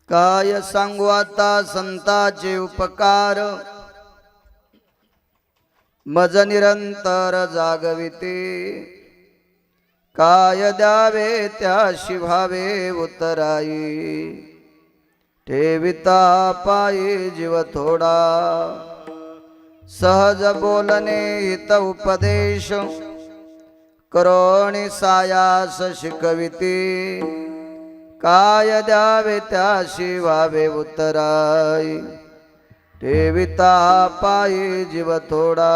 काय सांगू आता संताचे उपकार, मज निरंतर जागविते। काय द्यावे त्याशी भावे उतराई, ठेविता पायी जीव थोडा। सहज बोलणे हित उपदेश, करोणी सायास शिकविते। काय द्यावे त्याशी व्हावे उतराई, ठेविता पायी जीव थोडा।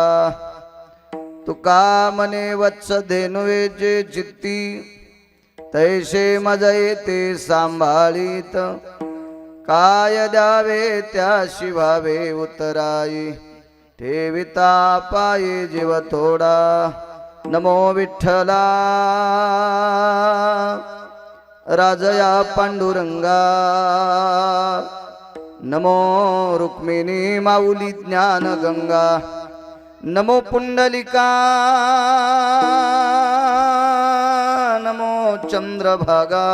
तुका मने वत्स धेनुवे जे चित्ती, तैसे मज येते सांभाळीत। काय द्यावे त्याशी व्हावे उतराई, ठेविता पायी जीव थोडा। नमो विठ्ठला राजया पांडुरंगा, नमो रुक्मिणी माऊली ज्ञान गंगा। नमो पुंडलिका, नमो चंद्रभागा।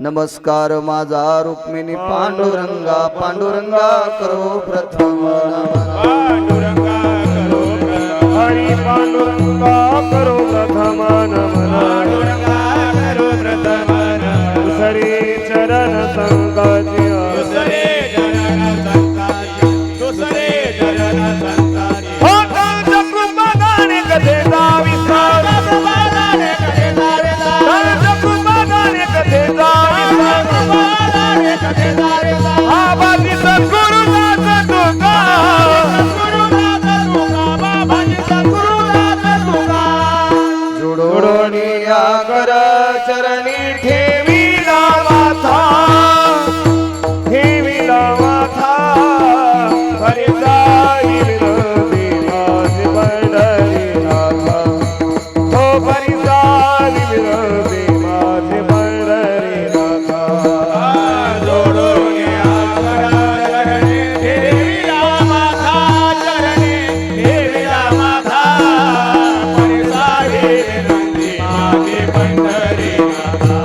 नमस्कार माझा रुक्मिणी पांडुरंगा, पांडुरंगा करो प्रथम नमन। पांडुरंगा करो प्रथम, हरी पांडुरंगा करो प्रथम नमन। पांडुरंगा करो प्रथम नमन। दुसरे चरण संकाची, दुसरे चरण संकाची, दुसरे चरण संकाची। हो कांत कृपा गाणे कथेचा विस्तार, कृपा गाणे कथेचा विस्तार, कांत कृपा गाणे कथेचा विस्तार, कृपा गाणे कथेचा विस्तार। बाबाजी सद्गुरुनाथ तुका, सद्गुरुनाथ तुका, बाबाजी सद्गुरुनाथ तुका। जोडोनिया कर चरणी ठेविला माथा, ठेविला माथा। हरी साई विनोदी माझे पंढरीनाथा, हो हरी साई विनोदी माझे पंढरीनाथा। जोडून या करा चरणी ठेविला माथा, चरणी ठेविला माथा। हरी साई विनोदी माझे पंढरीनाथा,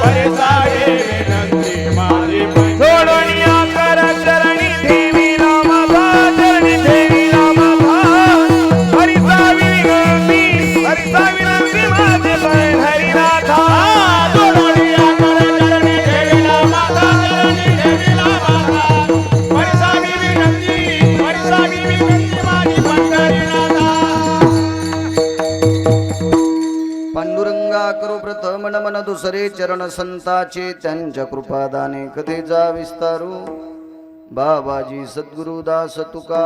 हरी साई विनोदी माझे पंढरीनाथा। जोडून या करा चरणी ठेविला माथा, चरणी ठेविला माथा। हरी साई विनोदी, हरी साई विनोदी माझे पंढरीनाथा। जोडून या करा चरणी ठेविला माथा, चरणी ठेविला माथा। हरी साई विनोदी, हरी साई विनोदी माझे पंढरीनाथा। पांडुरंगा करो प्रथम नमन। दुसरे चरण संताचे त्यांच्या कृपादाने कथेचा विस्तारू। बाबाजी सद्गुरुदास तुका,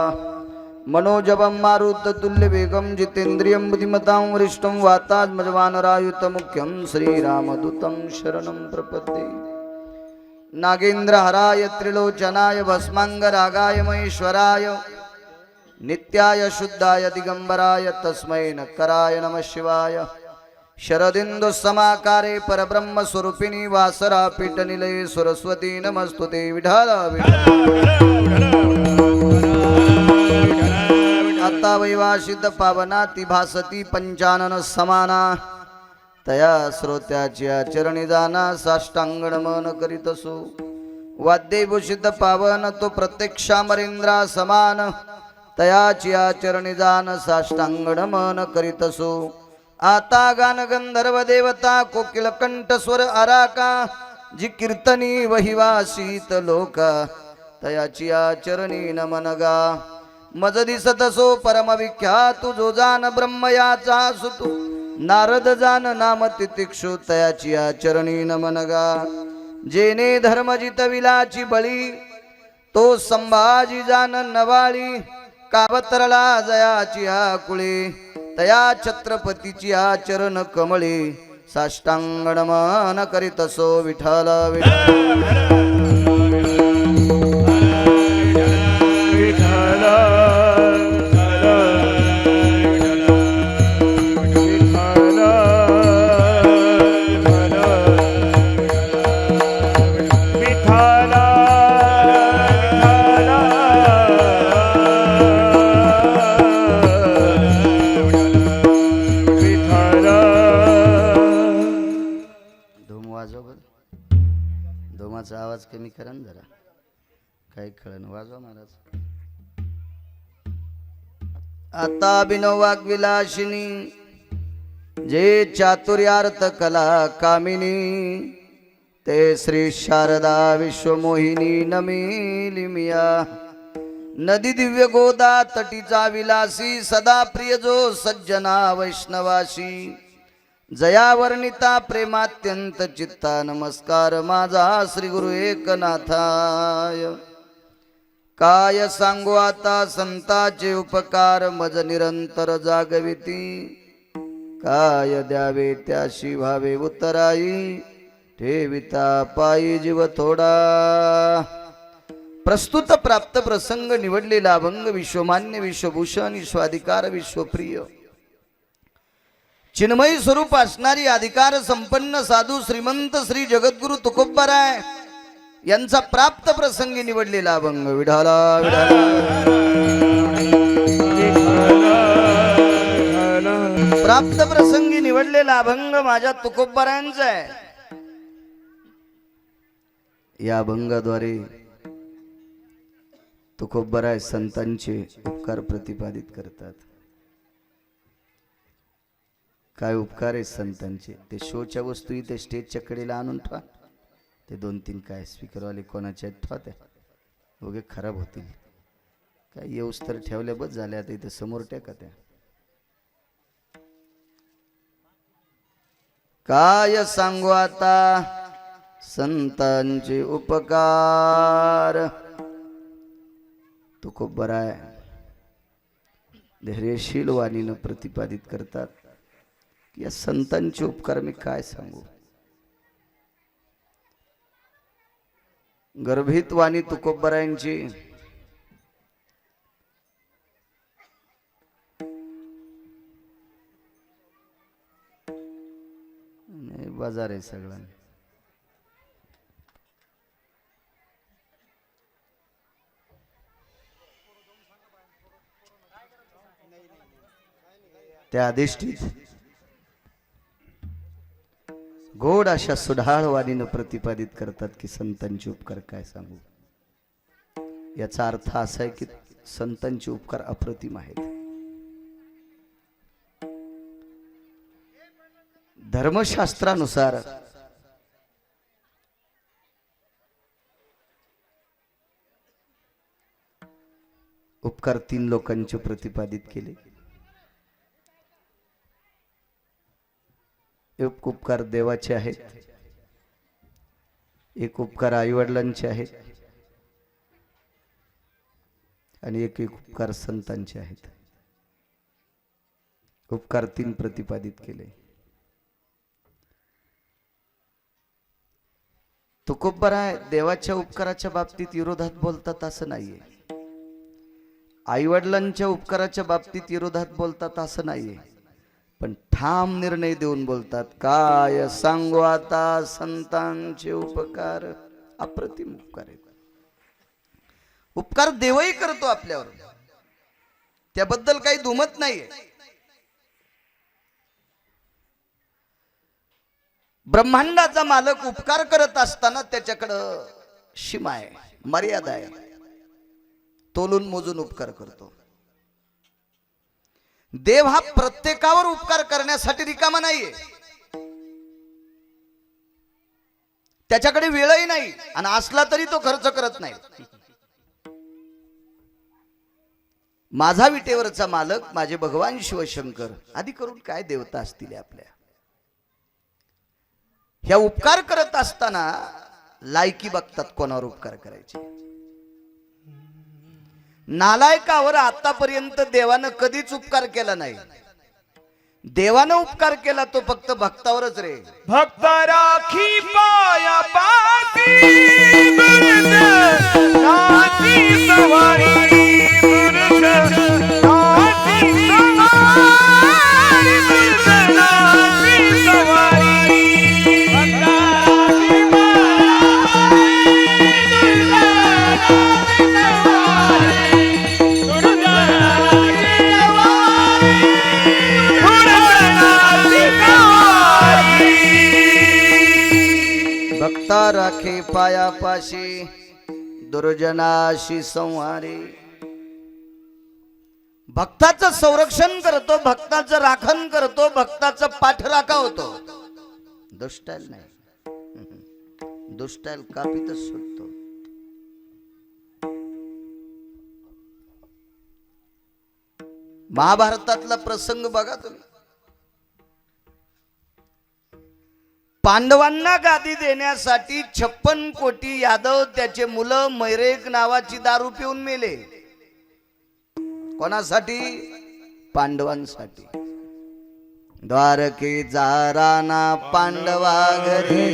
मनोजवं मारुत तुल्य वेगं, जितेंद्रियं बुद्धिमतां वरिष्ठं, वातात्मजवानरायुत मुख्यं, श्रीरामदूतं शरणं प्रपद्ये। नागेन्द्रहराय त्रिलोचनाय भस्मांगरागाय महेश्वराय, नित्याय शुद्धाय दिगंबराय, तस्मै नक्कराय नमः शिवाय। शरदिंदु समाकारे परब्रह्म स्वरूपिणी, वासरा पीठ निलये सरस्वती नमस्तुते। विठाल आता वैवासित पावना ती भासती पंचानन समाना, तया श्रोत्याची चरणी जाना साष्टांग नमन करीतसो। वाद्यभूषित पावन तो प्रत्यक्षामरेंद्रा समान, तयाची चरणी जान साष्टांग नमन करीतसो। आता गान गंधर्व देवता कोकिल कंठ स्वर आराका, जी कीर्तनी वहिवासीत लोका, तयाची चरणी नमन गा। मज दिसत सो परम विख्यात, जो जान ब्रह्मयाचा सुतू, नारद जान नाम तितिक्षु, तयाची चरणी नमन गा। जेने धर्म जितविलाची बळी, तो संभाजी जान नवाळी, कावतरला जयाची कुळे, तया छत्रपतीची चरण कमळे, साष्टांग नमन करीतसो। विठ्ठल विठ्ठल दोमाचा आवाज कमी करा ना जरा, काही कळण. वाजवा महाराज. आता बिनो वाग्विलाशिनी जे चातुर्यार्थ कला कामिनी ते श्री शारदा विश्वमोहिनी नमिली मिया. नदी दिव्य गोदा तटीचा विलासी सदा प्रिय जो सज्जना वैष्णवासी. जयावर्णिता प्रेमात्यंत चित्ता नमस्कार माझा श्री गुरु एकनाथाय. काय सांगू आता संताचे उपकार मज निरंतर जागविती. काय द्यावे त्याशी व्हावे उतराई ठेविता पायी जीव थोडा. प्रस्तुत प्राप्त प्रसंग निवडलेला अभंग विश्वमान्य विश्वभूषण विश्वाधिकार विश्वप्रिय चिन्मयी स्वरूप असणारी अधिकार संपन्न साधू श्रीमंत श्री जगद्गुरु तुकोबाराय यांचा प्राप्त प्रसंगी निवडलेला अभंग. विढाला विढाला प्राप्त प्रसंगी निवडलेला अभंग माझ्या तुकोबारायांचा आहे. या अभंगाद्वारे तुकोबाराय संतांचे उपकार प्रतिपादित करतात. काय उपकार आहे संतांचे. ते शोच्या वस्तू इथे स्टेजच्या कडेला आणून ठेवा. ते 2-3 काय स्पीकरवाले कोणाच्या ठेवा, त्या वगैरे खराब होतील. काय येऊस तर ठेवल्या बस झाल्या. आता इथे समोर टेका त्या. काय सांगू आता संतांचे उपकार. तुकोबाराय धैर्यशील वाणीनं प्रतिपादित करतात. या संतांचे उपकार मी काय सांगू. गर्भित वाणी तुकोबारायांची. बाजार आहे सगळा. त्या अधिष्ठित गोड अशा सुढाळ वाणीनं प्रतिपादित करतात की संतांचे उपकार काय सांगू. याचा अर्थ असा आहे की संतांचे उपकार अप्रतिम आहेत. धर्मशास्त्रानुसार उपकार 3 लोकांचे प्रतिपादित केले. एक उपकार देवाचे आहेत, एक उपकार आईवडिलांचे आहेत आणि एक उपकार संतांचे आहेत. उपकार 3 प्रतिपादित केले. तुकोबाराय देवाच्या उपकाराच्या बाबतीत विरोधात बोलतात असं नाहीये. आईवडिलांच्या उपकाराच्या बाबतीत विरोधात बोलतात असं नाहीये. पण ठाम निर्णय देऊन बोलतात. काय सांगू आता संतांचे उपकार. अप्रतिम उपकार आहेत. उपकार देवही करतो आपल्यावर, त्याबद्दल काही दुमत नाहीये. ब्रह्मांडाचा मालक उपकार करत असताना त्याच्याकडं सीमा आहे, मर्यादा आहे. तोलून मोजून उपकार करतो. देव हा प्रत्येकावर उपकार करण्यासाठी रिकामा नाहीये. त्याच्याकडे वेळही नाही आणि असला तरी तो खर्च करत नाही. माझा विटेवरचा मालक माझे भगवान शिवशंकर आदी करून काय देवता असतील आपल्या. ह्या उपकार करत असताना लायकी बघतात कोणावर उपकार करायचे. नालायकावर आतापर्यंत देवानं कधीच उपकार केला नाही. देवानं उपकार केला तो फक्त भक्तावरच रे. भक्त राखी पाया पाती दुर्ज नाची सवारी दुर्ज नाची सवारी दुर्ज नाची सवारी. भक्त राखी पाया भक्ता राखे पायापाशी दुर्जनाशी संहारी. भक्ताचं संरक्षण करतो, भक्ताचं राखण करतो, भक्ताचं पाठराखा होतो. दुष्टाल नाही, दुष्टाल कापीतच सुटतो. महाभारतातला प्रसंग बघा तुम्ही. पांडवांना गादी देण्यासाठी 56 कोटी यादव त्याचे मुलं मैरेक नावाची दारू पिऊन मेले. कोणासाठी? पांडवांसाठी. द्वारकेचा राणा पांडवा घरी,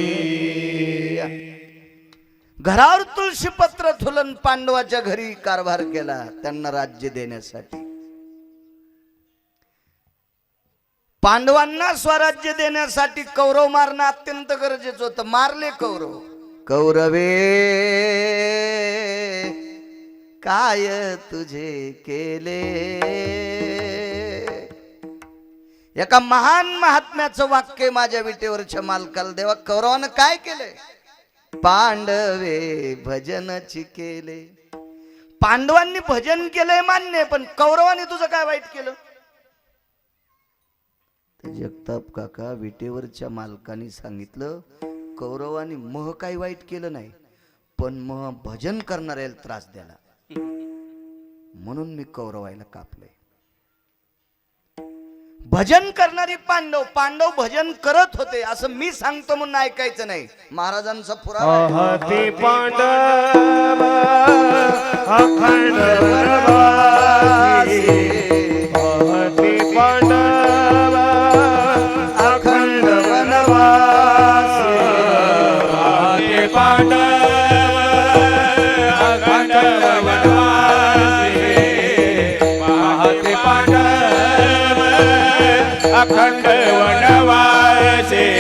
घरावर तुळशी पत्र थुलन पांडवाच्या घरी कारभार केला त्यांना राज्य देण्यासाठी. पांडवांना स्वराज्य देण्यासाठी कौरव मारणं अत्यंत गरजेचं होतं. मारले कौरव. कौरवे काय तुझे केले. एका महान महात्म्याचं वाक्य माझ्या विटेवरच्या मालकाला देवा. कौरवानं काय केले? पांडवे भजनची केले. पांडवांनी भजन केलंय मान्य, पण कौरवांनी तुझं काय वाईट केलं? जगताप काका विटेवरच्या मालकाने सांगितलं, कौरवांनी मह काही वाईट केलं नाही, पण मह भजन करणाऱ्याला त्रास द्याला, म्हणून मी कौरवायला कापलंय. भजन करणारी पांडव, पांडव भजन करत होते असं मी सांगतो म्हणून ऐकायचं नाही. महाराजांचा पुरावा. ते पांडव अखंड वनवासी, ते पांडव अखंड वनवासी, ते पांडव अखंड वनवासी, ते पांडव अखंड वनवासी.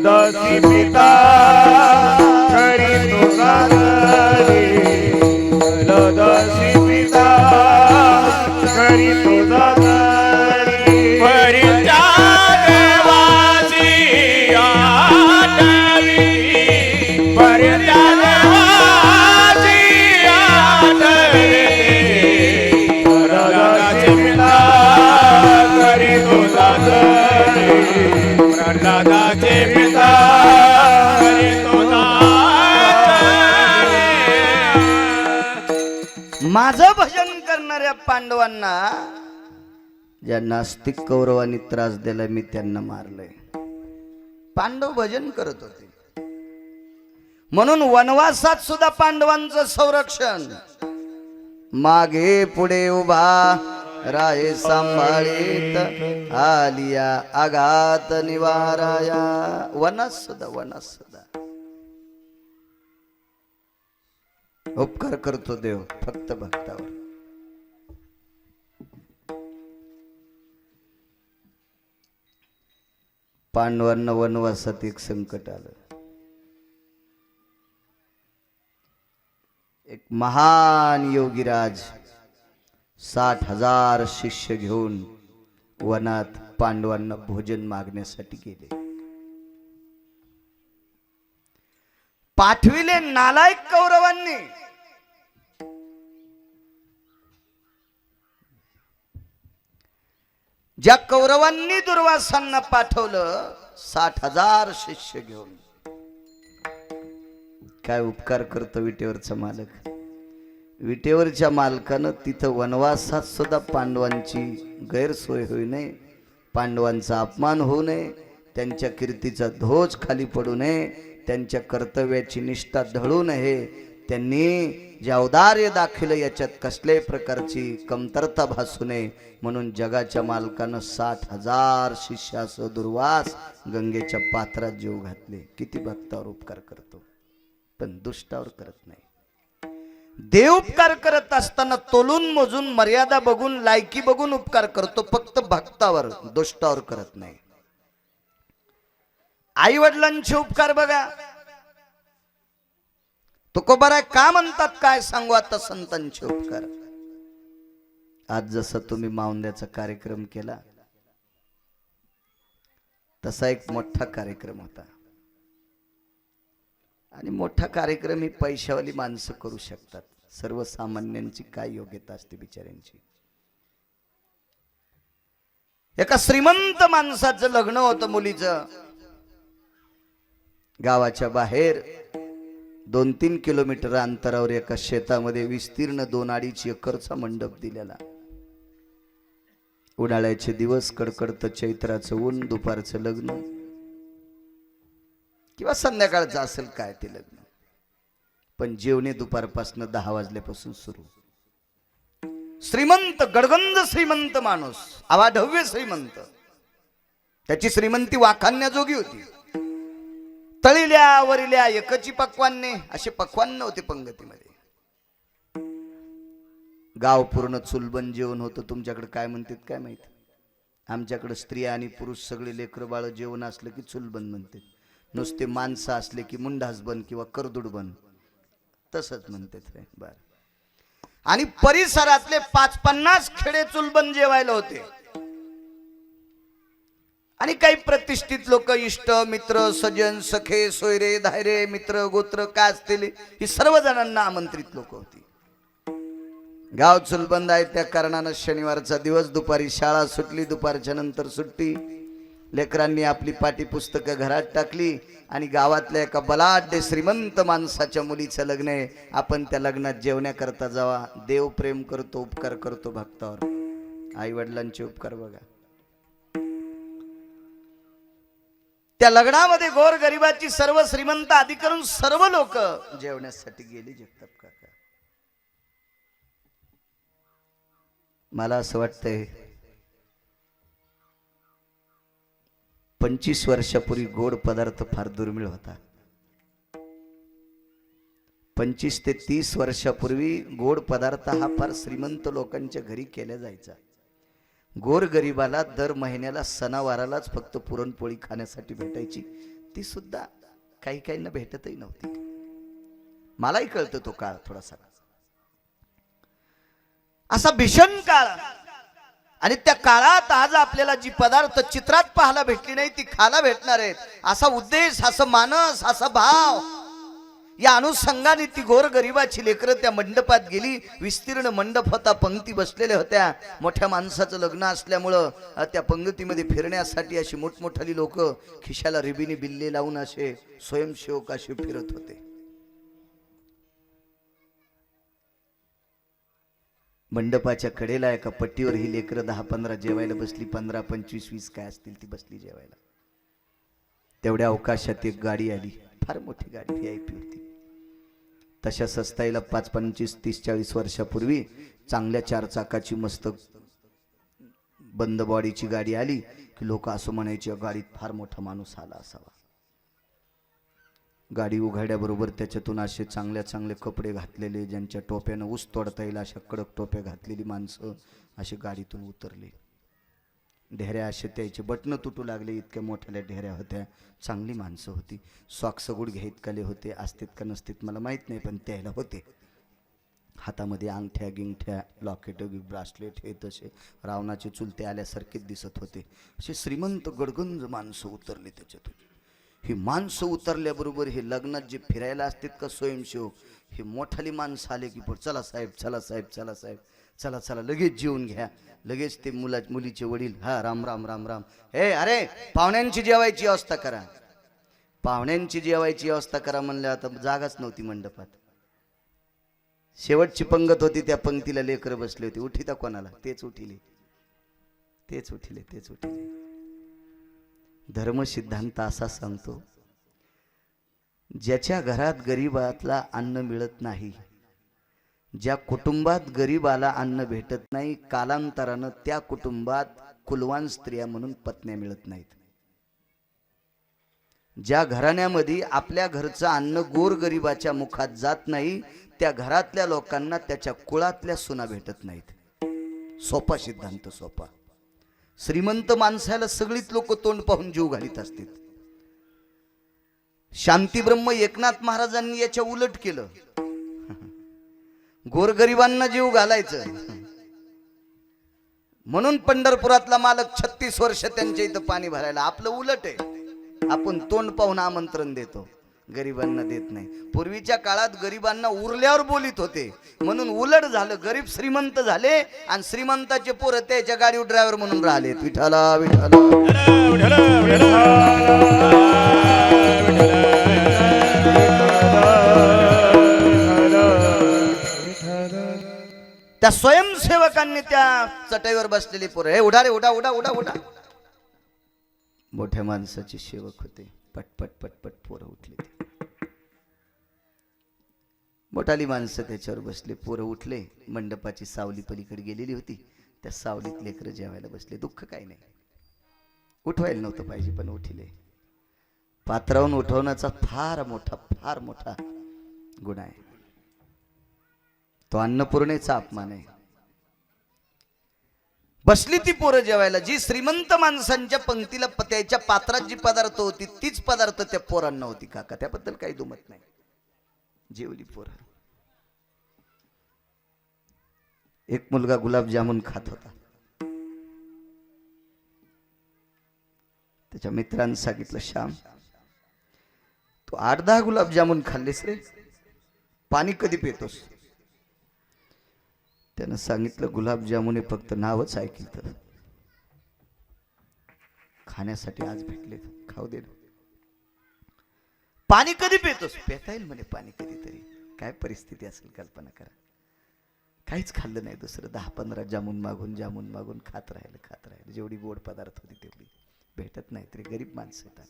दासी पिता खरी तुझा घरी, दासी पिता खरी तुझा घरी. परिचा देवाची आठवी, परिचा देवाची आठवी, दासी पिता खरी तुझा घरी, प्रल्हादाचे पिता खरी तुझा घरी. माझं भजन करणाऱ्या पांडवांना ज्या नास्तिक कौरवांनी त्रास दिला मी त्यांना मारलंय. पांडव भजन करत होते म्हणून वनवासात सुद्धा पांडवांचं संरक्षण. मागे पुढे उभा राय सांभाळीत, आलिया आघात निवाराया. वनात सुद्धा, वनात सुद्धा उपकार करतो देव फक्त भक्तावर. पांडवांना वनवासात एक संकट आलं. एक महान योगीराज 60,000 शिष्य घेऊन वनात पांडवांना भोजन मागण्यासाठी गेले. पाठविले नालायक कौरवांनी. ज्या कौरवांनी दुर्वासांना पाठवलं 60,000 शिष्य घेऊन. काय उपकार करतो विटेवरचा मालक. विटेवरच्या मालकानं तिथं वनवासात सुद्धा पांडवांची गैरसोय होऊ नये, पांडवांचा अपमान होऊ नये, त्यांच्या कीर्तीचा ध्वज खाली पडू नये, त्यांच्या कर्तव्याची निष्ठा ढळू नये. त्यांनी जे औदार्य दाखवलं याच्यात कसल्याही प्रकारची कमतरता भासू नये म्हणून जगाच्या मालकानं 60,000 शिष्यासह दुर्वास गंगेच्या पात्रात जीव घातले. किती भक्तावर उपकार करतो, पण दुष्टावर करत नाही. देव उपकार करत असताना तोलून मोजून मर्यादा बघून लायकी बघून उपकार करतो, फक्त भक्तावर, दुष्टावर करत नाही. आई वडिलांचे उपकार बघा. तुकोबाराय का म्हणतात काय सांगू आता संतांचे उपकार. आज जसं तुम्ही माऊंद्याचा कार्यक्रम केला तसा एक मोठा कार्यक्रम होता. आणि मोठा कार्यक्रम ही पैशावाली माणसं करू शकतात. सर्वसामान्यांची काय योग्यता असते बिचाऱ्यांची. एका श्रीमंत माणसाचं लग्न होतं मुलीचं. गावाच्या बाहेर 2-3 किलोमीटर अंतरावर एका शेतामध्ये विस्तीर्ण 2-2.5 एकरचा मंडप दिलेला. उन्हाळ्याचे दिवस, कडकडतं चैत्राचं ऊन, दुपारचं लग्न किंवा संध्याकाळचं असेल काय ते लग्न. पण जेवणे दुपारपासून 10 वाजल्यापासून सुरू. श्रीमंत, गडगंज श्रीमंत माणूस, अवाढव्य श्रीमंत. त्याची श्रीमंती वाखाणण्याजोगी होती. तळील्या वरिल्या एकची पक्वान्ने, असे पक्वान्न होते पंगतीमध्ये. गाव पूर्ण चुलबन जेवण होतं. तुमच्याकडे काय म्हणतात काय माहित. आमच्याकडे स्त्रिया आणि पुरुष सगळे लेकरं बाळ जेवण असलं की चुलबन म्हणतात. नुसते माणसं असले की मुंडास बन किंवा करदुड बन, तसंच म्हणतात. बर. आणि परिसरातले 5-50 खेडे चुलबन जेवायला होते. आणि काही प्रतिष्ठित लोक, इष्ट मित्र सज्जन सखे सोयरे धायरे मित्र गोत्र काय असतील ही सर्व जणांना आमंत्रित लोक होती. गाव चुलबंद आहे त्या कारणानं शनिवारचा दिवस, दुपारी शाळा सुटली, दुपारच्या नंतर सुट्टी. लेकरांनी आपली पाठी पुस्तकं घरात टाकली आणि गावातल्या एका बलाढ्य श्रीमंत माणसाच्या मुलीचं लग्न आहे. आपण त्या लग्नात जेवण्याकरता जावा. देव प्रेम करतो, उपकार करतो भक्तावर. आई वडिलांचे उपकार बघा. त्या लग्नामध्ये गोर गरिबाची सर्व श्रीमंत आधी करून सर्व लोक जेवण्यासाठी गेली. जगताप काका, मला असं वाटतंय 25 वर्षापूर्वी गोड पदार्थ फार दुर्मिळ होता. 25 ते 30 वर्षापूर्वी गोड पदार्थ हा फार श्रीमंत लोकांच्या घरी केला जायचा. गोर गरिबाला दर महिन्याला सणावारालाच फक्त पुरणपोळी खाण्यासाठी भेटायची. ती सुद्धा काही काहींना भेटतही नव्हती. मलाही कळतं तो काळ थोडासा असा भीषण काळ. आणि त्या काळात आज आपल्याला जी पदार्थ चित्रात पाहायला भेटली नाही ती खायला भेटणार आहेत. असा उद्देश, असा मानस, असा भाव या अनुषंगाने ती गोर गरिबाची लेकरं त्या मंडपात गेली. विस्तीर्ण मंडप होता, पंक्ती बसलेल्या होत्या. मोठ्या माणसाचं लग्न असल्यामुळं त्या पंक्तीमध्ये फिरण्यासाठी अशी मोठमोठाली लोक खिशाला रिबिनी बिल्ले लावून असे स्वयंसेवक असे फिरत होते. मंडपाच्या कडेला एका पट्टीवर ही लेकरं 10-15 जेवायला बसली. 15-25-20 काय असतील ती बसली जेवायला. तेवढ्या अवकाशात एक गाडी आली, फार मोठी गाडी, VIP होती. तशा सस्ताईला 5-25-30-40 वर्षापूर्वी चांगल्या 4 चाकाची मस्त बंद बॉडीची गाडी आली की लोक असं म्हणायचे गाडीत फार मोठा माणूस आला असावा. गाडी उघड्याबरोबर त्याच्यातून असे चांगले कपडे घातलेले, ज्यांच्या टोप्यानं ऊस तोडता येईल अशा कडक टोप्या घातलेली माणसं अशी गाडीतून उतरली. ढेऱ्या असे त्याचे बटणं तुटू लागले, इतक्या मोठ्या ढेऱ्या होत्या. चांगली माणसं होती. सॉक्स गुडघे इतकाले होते, असतेत का नसतेत मला माहीत नाही, पण त्याला होते. हातामध्ये अंगठ्या गिंगठ्या, लॉकेट, ब्रासलेट हे तसे रावणाचे चुलते आल्यासारखेच दिसत होते. असे श्रीमंत गडगंज माणसं उतरली त्याच्यातून. ही माणसं उतरल्याबरोबर हे लग्नात जे फिरायला असतात का स्वयंसेवक, हे मोठाली माणसं आले की चला साहेब, चला साहेब, चला साहेब, चला चला लगेच जेवून घ्या. लगेच ते मुलीचे वडील, हा राम राम राम राम, हे अरे पाहुण्यांची जेवायची व्यवस्था करा, पाहुण्यांची जेवायची व्यवस्था करा म्हणलं. आता जागाच नव्हती मंडपात. शेवटची पंगत होती, त्या पंक्तीला लेकरं बसले होते. उठीता कोणाला? तेच उठिले, तेच उठिले, तेच उठिले. धर्म सिद्धांत असा सांगतो, ज्याच्या घरात गरीबातला अन्न मिळत नाही, ज्या कुटुंबात गरीबाला अन्न भेटत नाही, कालांतरानं त्या कुटुंबात कुलवान स्त्रिया म्हणून पत्न्या मिळत नाहीत. ज्या घराण्यामध्ये आपल्या घरचं अन्न गोर गरीबाच्या मुखात जात नाही, त्या घरातल्या लोकांना त्याच्या कुळातल्या सुना भेटत नाहीत. सोपा सिद्धांत, सोपा. श्रीमंत माणसाला सगळीच लोक तोंड पाहून जीव घालीत असतात. शांतीब्रह्म एकनाथ महाराजांनी याच्या उलट केलं. गोरगरिबांना जीव घालायचं म्हणून पंढरपुरातला मालक 36 वर्ष त्यांच्या इथं पाणी भरायला. आपलं उलट आहे, आपण तोंड पाहून आमंत्रण देतो, गरिबांना देत नाही. पूर्वीच्या काळात गरिबांना उरल्यावर बोलित होते, म्हणून उलट झालं. गरीब श्रीमंत झाले आणि श्रीमंताचे पोरं त्याच्या गाडीवर ड्रायव्हर म्हणून राहिले. विठाला विठाला विठ्ठल, त्या स्वयंसेवकांनी त्या चटईवर बसलेली पोरं, हे उडा रे उडा उडा उडा उडा. मोठ्या माणसाचे सेवक होते. पटपट पटपट पोरं उठले. मोठाली माणसं त्याच्यावर बसले. पोरं उठले. मंडपाची सावली पलीकडे गेलेली होती. त्या सावलीत लेकरं जेवायला बसले. दुःख काही नाही, उठवायला नव्हतं पाहिजे पण उठले. पात्रावून उठवण्याचा फार मोठा गुन्हा आहे. तो अन्नपूर्णेचा अपमान आहे. बसली ती पोरं जेवायला. जी श्रीमंत माणसांच्या पंक्तीला त्याच्या पात्रात जी पदार्थ होती तीच पदार्थ त्या पोरांना होती. काका त्याबद्दल काही दुमत नाही. जेवली पोरं. एक मुलगा गुलाबजामुन खात होता. त्याच्या मित्रांनी सांगितलं, श्याम तू 8-10 गुलाबजामुन खाल्लेस रे, पाणी कधी पितोस? त्यानं सांगितलं, गुलाबजामुन फक्त नावच ऐकलं, खाण्यासाठी आज भेटले, खाऊ दे. पाणी कधी पितोस? पेता येईल म्हणे पाणी कधीतरी. काय परिस्थिती असेल कल्पना करा. काहीच खाल्लं नाही दुसरं. 10-15 जामून मागून खात राहिलं. जेवढी गोड पदार्थ होती तेवढी भेटत नाही तरी गरीब माणसं येतात.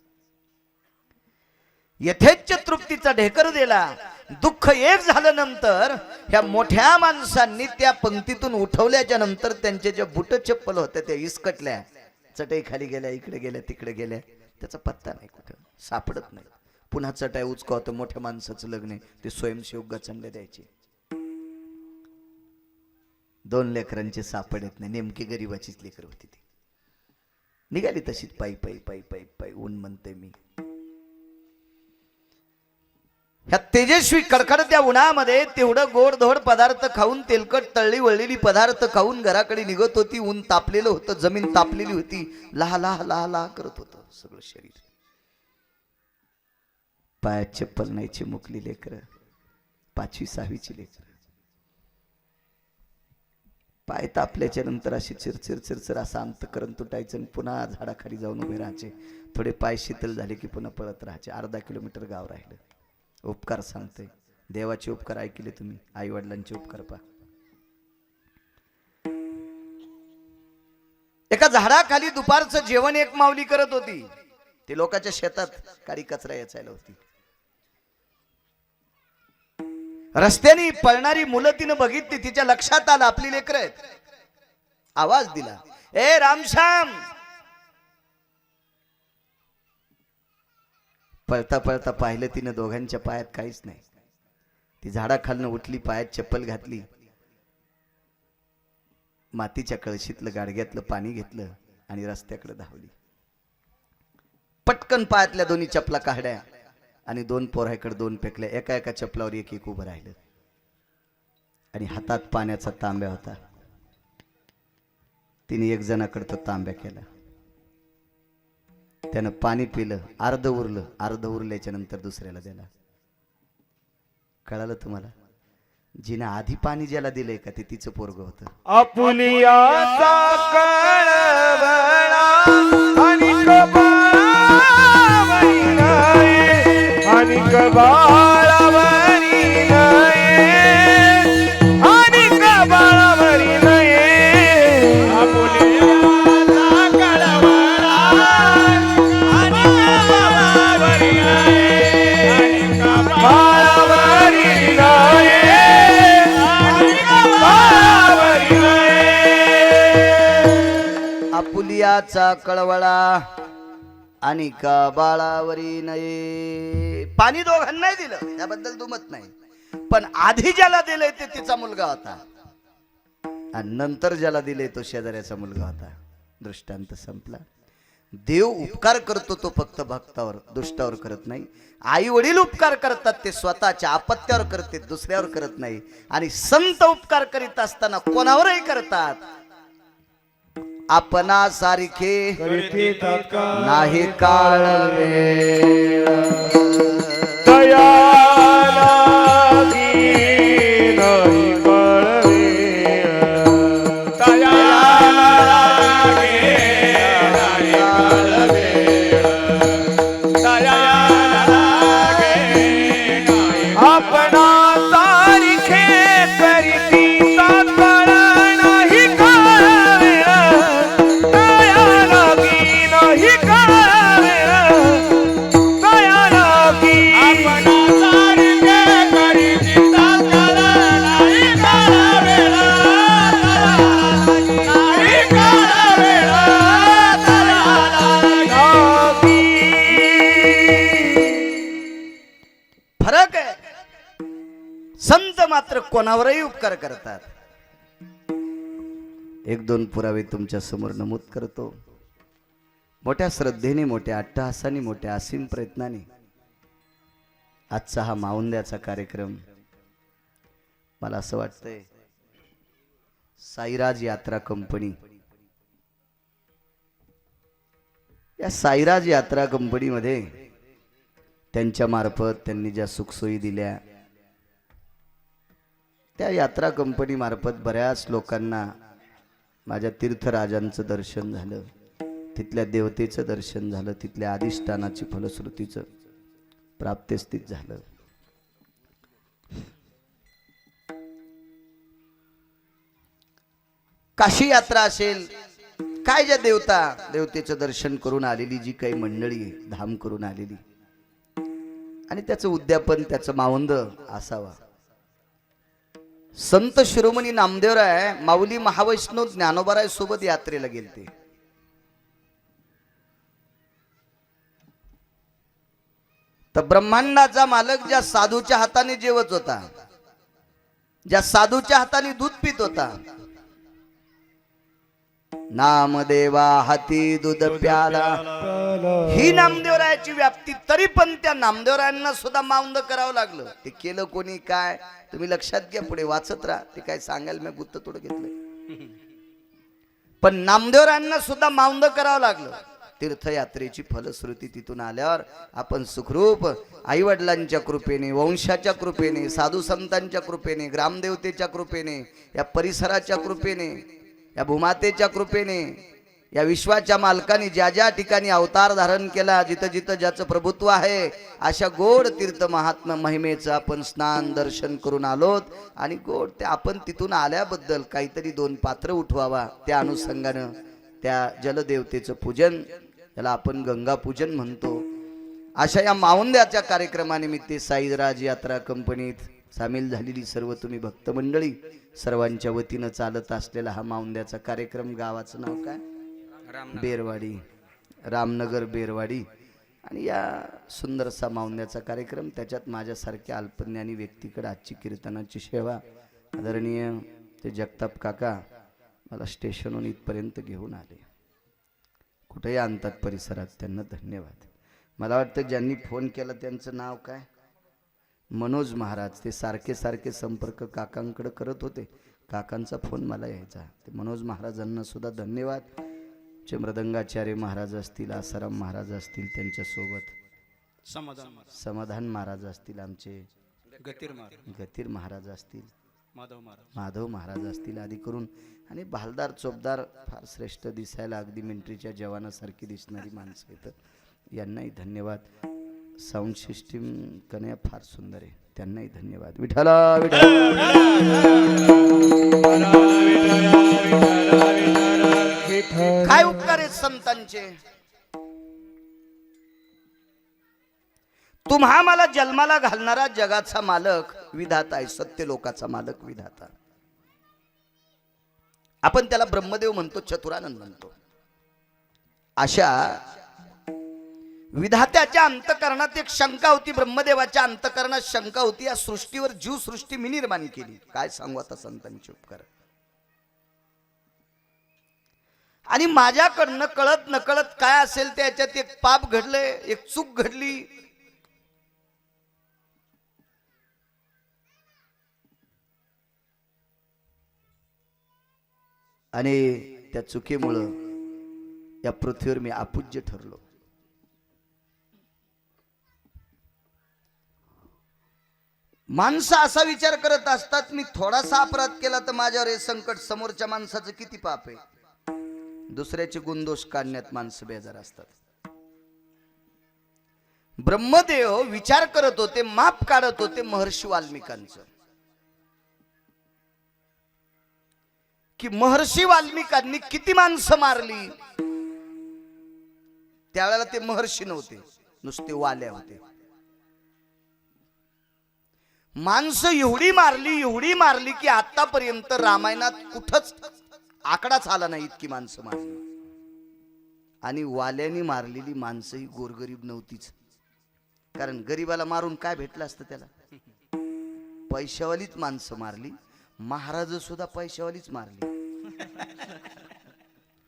यथेच्छ तृप्तीचा ढेकर दिला. दुःख एक झालं नंतर ह्या मोठ्या माणसांनी त्या पंक्तीतून उठवल्याच्या नंतर त्यांच्या ज्या बुट चप्पल होत्या त्या इसकटल्या. चटई खाली गेल्या, इकडे गेल्या, तिकडे गेल्या. त्याचा पत्ता नाही, कुठं सापडत नाही. पुन्हा चटाई उचका होतं. मोठ्या माणसाचं लग्न आहे, ते स्वयंसेवक गचंडे द्यायचे. 2 लेकरांचे सापडत नाही. नेमकी गरीबाचीच लेकर होती ती. निघाली तशीच पायी पायी पायी पायी पायी. ऊन म्हणते मी. ह्या तेजस्वी कडकडत्या उन्हामध्ये तेवढं गोडधोड पदार्थ खाऊन, तेलकट तळली वळलेली पदार्थ खाऊन घराकडे निघत होती. ऊन तापलेलं होतं, जमीन तापलेली होती. लहा करत होतं सगळं शरीर. पायात चप्पल नाही, चिमुकली लेकर, 5वी-6वीची लेकर. पाय तापल्याच्या नंतर अशी चिरचिर असं अंतकरण तुटायचं आणि पुन्हा झाडाखाली जाऊन उभे राहायचे. थोडे पाय शीतल झाले की पुन्हा पळत राहायचे. अर्धा किलोमीटर गाव राहिलं. उपकार सांगते, देवाचे उपकार ऐकले तुम्ही, आई वडिलांचे उपकार पहा. एका झाडाखाली दुपारचं जेवण एक माऊली करत होती. ती लोकांच्या शेतात काळी कचरा याचायला होती. रस्त्याने पळणारी मुलं तिनं बघितली. तिच्या लक्षात आलं आपली लेकरं आहेत. आवाज दिला, ए रामश्याम. पळता पळता पाहिलं तिनं दोघांच्या पायात काहीच नाही. ती झाडाखालनं उठली, पायात चप्पल घातली, मातीच्या कळशीतलं गाडग्यातलं पाणी घेतलं आणि रस्त्याकडे धावली. पटकन पायातल्या दोन्ही चपला काढल्या आणि 2 पोराकडे 2 फेकल्या. एका चपलावर एक उभं राहिलं आणि हातात पाण्याचा तांब्या होता. तिने एक जणाकडे तो तांब्या केला. त्यानं पाणी पिलं. अर्ध उरल्याच्या नंतर दुसऱ्याला दिला. कळालं तुम्हाला? जिने आधी पाणी ज्याला दिलंय का ते तिचं पोरग होतं. आपुलियाचा कळवळा आणि कबाळावरी नये. आपुलियाचा कळवळा आणि कबाळावरी नये. आपुलियाचा कळवळा आणि कबाळावरी नये. पाणी दोघांनाही दिलं, त्याबद्दल दुमत नाही. पण आधी ज्याला दिलंय ते तिचा मुलगा होता आणि नंतर ज्याला दिले तो शेजाऱ्याचा मुलगा होता. दृष्टांत संपला. देव उपकार करतो तो फक्त भक्तावर, दुष्टावर करत नाही. आई वडील उपकार करतात ते स्वतःच्या आपत्त्यावर करते, दुसऱ्यावर करत नाही. आणि संत उपकार करीत असताना कोणावरही करतात. आपणा सारखे करीती तात्काळ नाही काळ वेळ. दया लागी नाही कळवेळ. दया लागे नाही कळवेळ. दया लागे नाही. आपणा सारखे करीती तात्काळ नाही कळवेळ. दया लागी नाही कळवेळ. दया लागी आपणा सारखे करीती तात्काळ नाही कळवेळ. नाही कळवेळ. दया लागी. फरक आहे. संत मात्र कोणावरही उपकार करतात. एक दोन पुरावे तुमच्या समोर नमूद करतो. मोठ्या श्रद्धेने, मोठ्या अट्टहासाने, मोठ्या असीम प्रयत्नाने आजचा हा माऊंद्याचा कार्यक्रम मला असं वाटतंय साईराज यात्रा कंपनी, या साईराज यात्रा कंपनीमध्ये त्यांच्या मार्फत त्यांनी ज्या सुखसोयी दिल्या, त्या यात्रा कंपनी मार्फत बऱ्याच लोकांना माझ्या तीर्थराजांचं दर्शन झालं, तिथल्या देवतेचं दर्शन झालं, तिथल्या अधिष्ठानाची फलश्रुतीचं प्राप्तिस्थित झालं. काशी यात्रा असेल, काय ज्या देवतेचं दर्शन करून आलेली जी काही मंडळी धाम करून आलेली, आणि त्याचं उद्यापन, त्याचं मावंद असावा. संत शिरोमणी नामदेवराय माऊली महावैष्णव ज्ञानोबाराय सोबत यात्रेला गेलते. तर ब्रह्मांडाचा मालक ज्या साधूच्या हाताने जेवत होता, ज्या साधूच्या हाताने दूध पित होता, नामदेवा हाती दूध प्याला, ही नामदेवरायाची व्याप्ती. तरी पण त्या नामदेवरायांना सुद्धा माऊंद करावं लागलं. ते केलं कोणी, काय तुम्ही लक्षात घ्या, पुढे वाचत राहा. ते काय सांगायला मी गुत्त थोडं घेतलंय, पण नामदेवरायांना सुद्धा माऊंद करावं लागलं. तीर्थयात्रेची फलश्रुती तिथून आल्यावर आपण सुखरूप आई वडिलांच्या कृपेने, वंशाच्या कृपेने, साधू संतांच्या कृपेने, ग्रामदेवतेच्या कृपेने, या परिसराच्या कृपेने, या भूमातेच्या कृपेने, या विश्वाच्या मालकाने ज्या ज्या ठिकाणी अवतार धारण केला, जिथं जिथं ज्याचं प्रभुत्व आहे, अशा गोड तीर्थ महात्मा महिमेचं आपण स्नान दर्शन करून आलोत. आणि गोड ते आपण तिथून आल्याबद्दल काहीतरी दोन पात्र उठवावा. त्या अनुषंगानं त्या जलदेवतेचं पूजन, त्याला आपण गंगा पूजन म्हणतो, अशा या माऊंद्याच्या कार्यक्रमानिमित्त साईराज यात्रा कंपनीत सामील झालेली सर्व तुम्ही भक्त मंडळी, सर्वांच्या वतीनं चालत असलेला हा माऊंद्याचा कार्यक्रम, गावाचं नाव काय? बेरवाडी, रामनगर बेरवाडी. आणि या सुंदरसा माऊंद्याचा कार्यक्रम, त्याच्यात माझ्यासारख्या अल्पज्ञानी व्यक्तीकडे आजची कीर्तनाची सेवा आदरणीय ते जगताप काका मला स्टेशनहून इथपर्यंत घेऊन आले. कुठेही आणतात परिसरात, त्यांना धन्यवाद. मला वाटतं ज्यांनी फोन केला त्यांचं नाव काय? मनोज महाराज. ते सारखे सारखे संपर्क काकांकडे करत होते, काकांचा फोन मला यायचा. ते मनोज महाराजांना सुद्धा धन्यवाद. चे मृदंगाचार्य महाराज असतील, आसाराम महाराज असतील, त्यांच्यासोबत समाधान महाराज असतील, आमचे गतीर महाराज असतील, माधव महाराज असतील, आदी करून. आणि भालदार चोपदार फार श्रेष्ठ दिसायला, अगदी मिलिटरीच्या जवानासारखी दिसणारी माणसं आहेत, यांनाही धन्यवाद. साऊंड सिस्टीम कन्या फार सुंदर आहे, त्यांनाही धन्यवाद. विठ्ठला विठ्ठला. काय उपकार आहेत संतांचे. तुम्हा मला जन्माला घालणारा जगाचा मालक विधाता आहे, सत्य लोकाचा मालक विधाता. आपण त्याला ब्रह्मदेव म्हणतो, चतुरानंद म्हणतो. अशा विधात्याच्या अंतकरणात एक शंका होती, ब्रह्मदेवाच्या अंतकरणात शंका होती. या सृष्टीवर जीव सृष्टी मी निर्माण केली. काय सांगू आता संतांचे उपकार. आणि माझ्याकडनं कळत नकळत काय असेल त्याच्यात एक पाप घडलंय, एक चूक घडली, आणि त्या चुकीमुळं या पृथ्वीवर मी अपूज्य ठरलो. माणसं असा विचार करत असतात, मी थोडासा अपराध केला तर माझ्यावर हे संकट, समोरच्या माणसाचं किती पाप आहे. दुसऱ्याचे गुणदोष काढण्यात माणसं बेजार असतात. ब्रह्मदेव विचार करत होते, माप काढत होते महर्षी वाल्मिकांचं, की महर्षी वाल्मिकांनी किती माणसं मारली. त्यावेळेला ते महर्षी नव्हते, नुसते वाल्या होते. माणसं एवढी मारली की आतापर्यंत रामायणात कुठंच आकडाच आला नाही इतकी माणसं मारली. आणि वाल्यानी मारलेली माणसं ही गोरगरीब नव्हतीच, कारण गरीबाला मारून काय भेटलं असतं त्याला. पैशावालीच माणसं मारली. महाराज सुद्धा पैशावालीच मारली,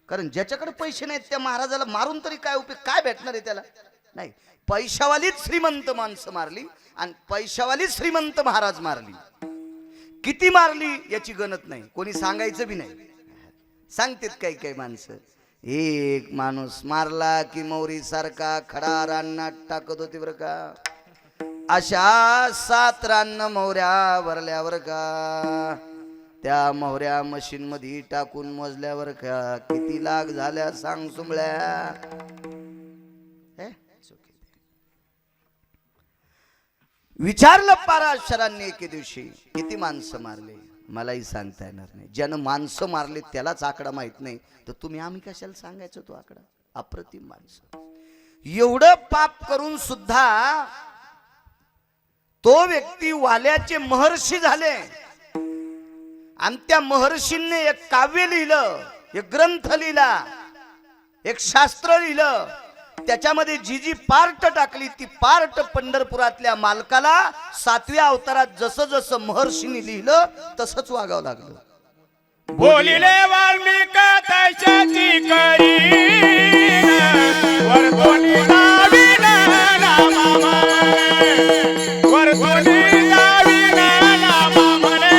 कारण ज्याच्याकडे पैसे नाहीत त्या महाराजाला मारून तरी काय उपयोग, काय भेटणार आहे त्याला. नाही, पैशावालीच श्रीमंत माणसं मारली आणि पैशावालीच श्रीमंत महाराज मारली. किती मारली याची गणत नाही, कोणी सांगायचं बी नाही. सांगतेत काही काही माणसं, एक माणूस मारला की मौरी सारखा खडा रानात टाकत होती बरं का. अशा 7 रान्न मोहऱ्या भरल्यावर का, त्या मोहऱ्या मशीन मध्ये टाकून मोजल्यावर का किती लाख झाल्या सांग सुंबळ्या. विचारलं पराशरांनी एके दिवशी, किती माणसं मारले. मलाही सांगता येणार नाही, ज्यानं माणसं मारले त्यालाच आकडा माहित नाही, तर तुम्ही आम्ही कशाला सांगायचो तो आकडा. अप्रतिम माणसं. एवढं पाप करून सुद्धा तो व्यक्ती वाल्याचे महर्षी झाले. आणि त्या महर्षींनी एक काव्य लिहिलं, एक ग्रंथ लिहिला, एक शास्त्र लिहिलं. त्याच्यामध्ये जी जी पार्ट टाकली ती पार्ट पंढरपुरातल्या मालकाला 7व्या अवतारात जसं जसं महर्षींनी लिहिलं तसंच वागावं लागलं. बोलिले वाल्मिक तशाची करीन, वरतोनी लावीन रामा म्हणे, वरतोनी लावीन रामा म्हणे,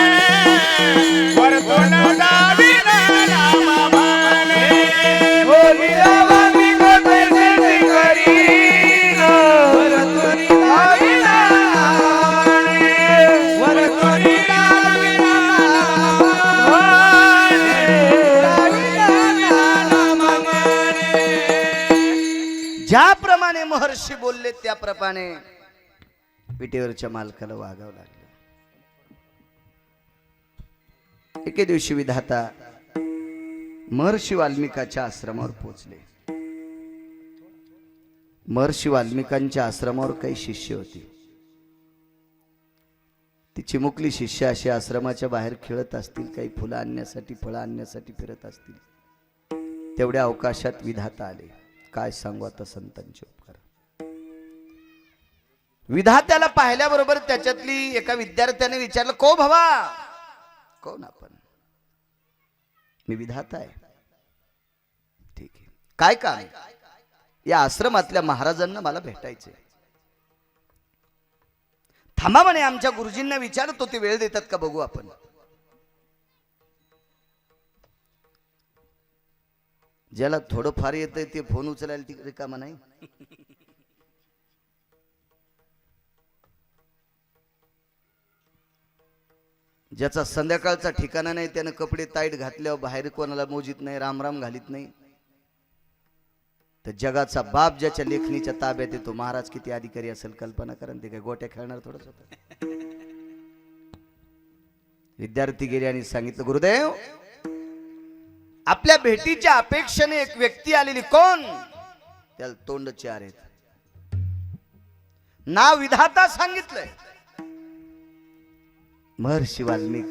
वरतोन लावीन रामा म्हणे. बोलिले वाल्मिक तशाची करीन, वरतोनी लावीन रामा म्हणे, वरतोनी लावीन ज्याप्रमाणे महर्षी बोलले त्याप्रमाणे विटेवरच्या मालकाला वागावं लागलं. एके दिवशी विधाता महर्षी वाल्मिकाच्या आश्रमावर पोहोचले. महर्षी वाल्मिकांच्या आश्रमावर काही शिष्य होती. ती चिमुकली शिष्य अशी आश्रमाच्या बाहेर खेळत असतील, काही फुलं आणण्यासाठी फळं आणण्यासाठी फिरत असतील. तेवढ्या अवकाशात विधाता आले. काय सांगू आता संतांचे उपकार. विधात्याला पाहिल्याबरोबर त्याच्यातली एका विद्यार्थ्याने विचारलं, को भावा, कोण आपण? मी विधाता आहे. ठीक आहे, काय काम? या आश्रमातल्या महाराजांना मला भेटायचे. थांबा म्हणे, आमच्या गुरुजींना विचारतो, ते वेळ देतात का बघू आपण. ज्याला थोडं फार येतंय ते फोन उचलायला तिकडे कामा नाही. ज्याचा संध्याकाळचा ठिकाणा नाही त्यानं कपडे ताईट घातल्यावर बाहेर कोणाला मोजीत नाही, रामराम घालीत नाही. तर जगाचा बाप ज्याच्या लेखणीच्या ताब्यात येतो, महाराज किती अधिकारी असेल कल्पना करा. ते काय गोट्या खेळणार थोडंच होत. विद्यार्थी गेले आणि सांगितलं, गुरुदेव, आपल्या भेटीच्या अपेक्षेने एक व्यक्ती आलेली. कोण? त्याला तोंड 4 आहेत. नाव विधाता सांगितलंय. महर्षी वाल्मिक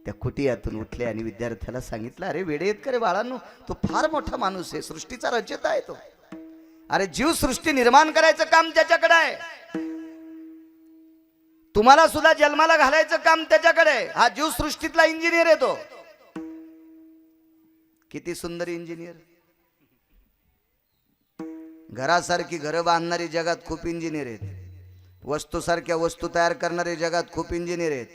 त्या कुटियातून उठले आणि विद्यार्थ्याला सांगितलं, अरे वेडे आहेत का रे बाळांनो, तो फार मोठा माणूस आहे, सृष्टीचा रचयिता आहे तो. अरे जीव सृष्टी निर्माण करायचं काम त्याच्याकडे आहे. तुम्हाला सुद्धा जन्माला घालायचं काम त्याच्याकडे आहे. हा जीव सृष्टीतला इंजिनियर आहे तो. किती सुंदर इंजिनियर. घरासारखी घरं बांधणारी जगात खूप इंजिनियर आहेत. वस्तूसारख्या वस्तू तयार करणारे जगात खूप इंजिनियर आहेत.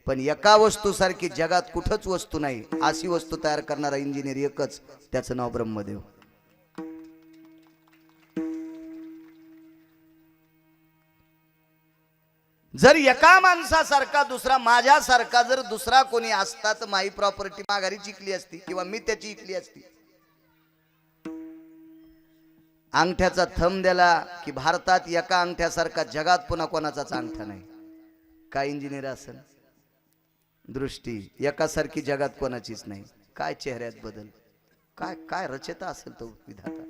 पण एका वस्तूसारखी जगात कुठंच वस्तू नाही अशी वस्तू तयार करणारा इंजिनियर एकच, त्याचं नाव ब्रह्मदेव. जर एका माणसासारखा दुसरा, माझ्यासारखा जर दुसरा कोणी असता तर माझी प्रॉपर्टी माघारी चिकली असती किंवा मी त्याची इकली असती. अंगठ्याचा थंब दिला की भारतात एका अंगठ्यासारखा जगात पुन्हा कोणाचाच अंगठा नाही. काय इंजिनियर असेल. दृष्टी एकासारखी जगात कोणाचीच नाही. काय चेहऱ्यात बदल, काय काय रचता असेल तो विधाता.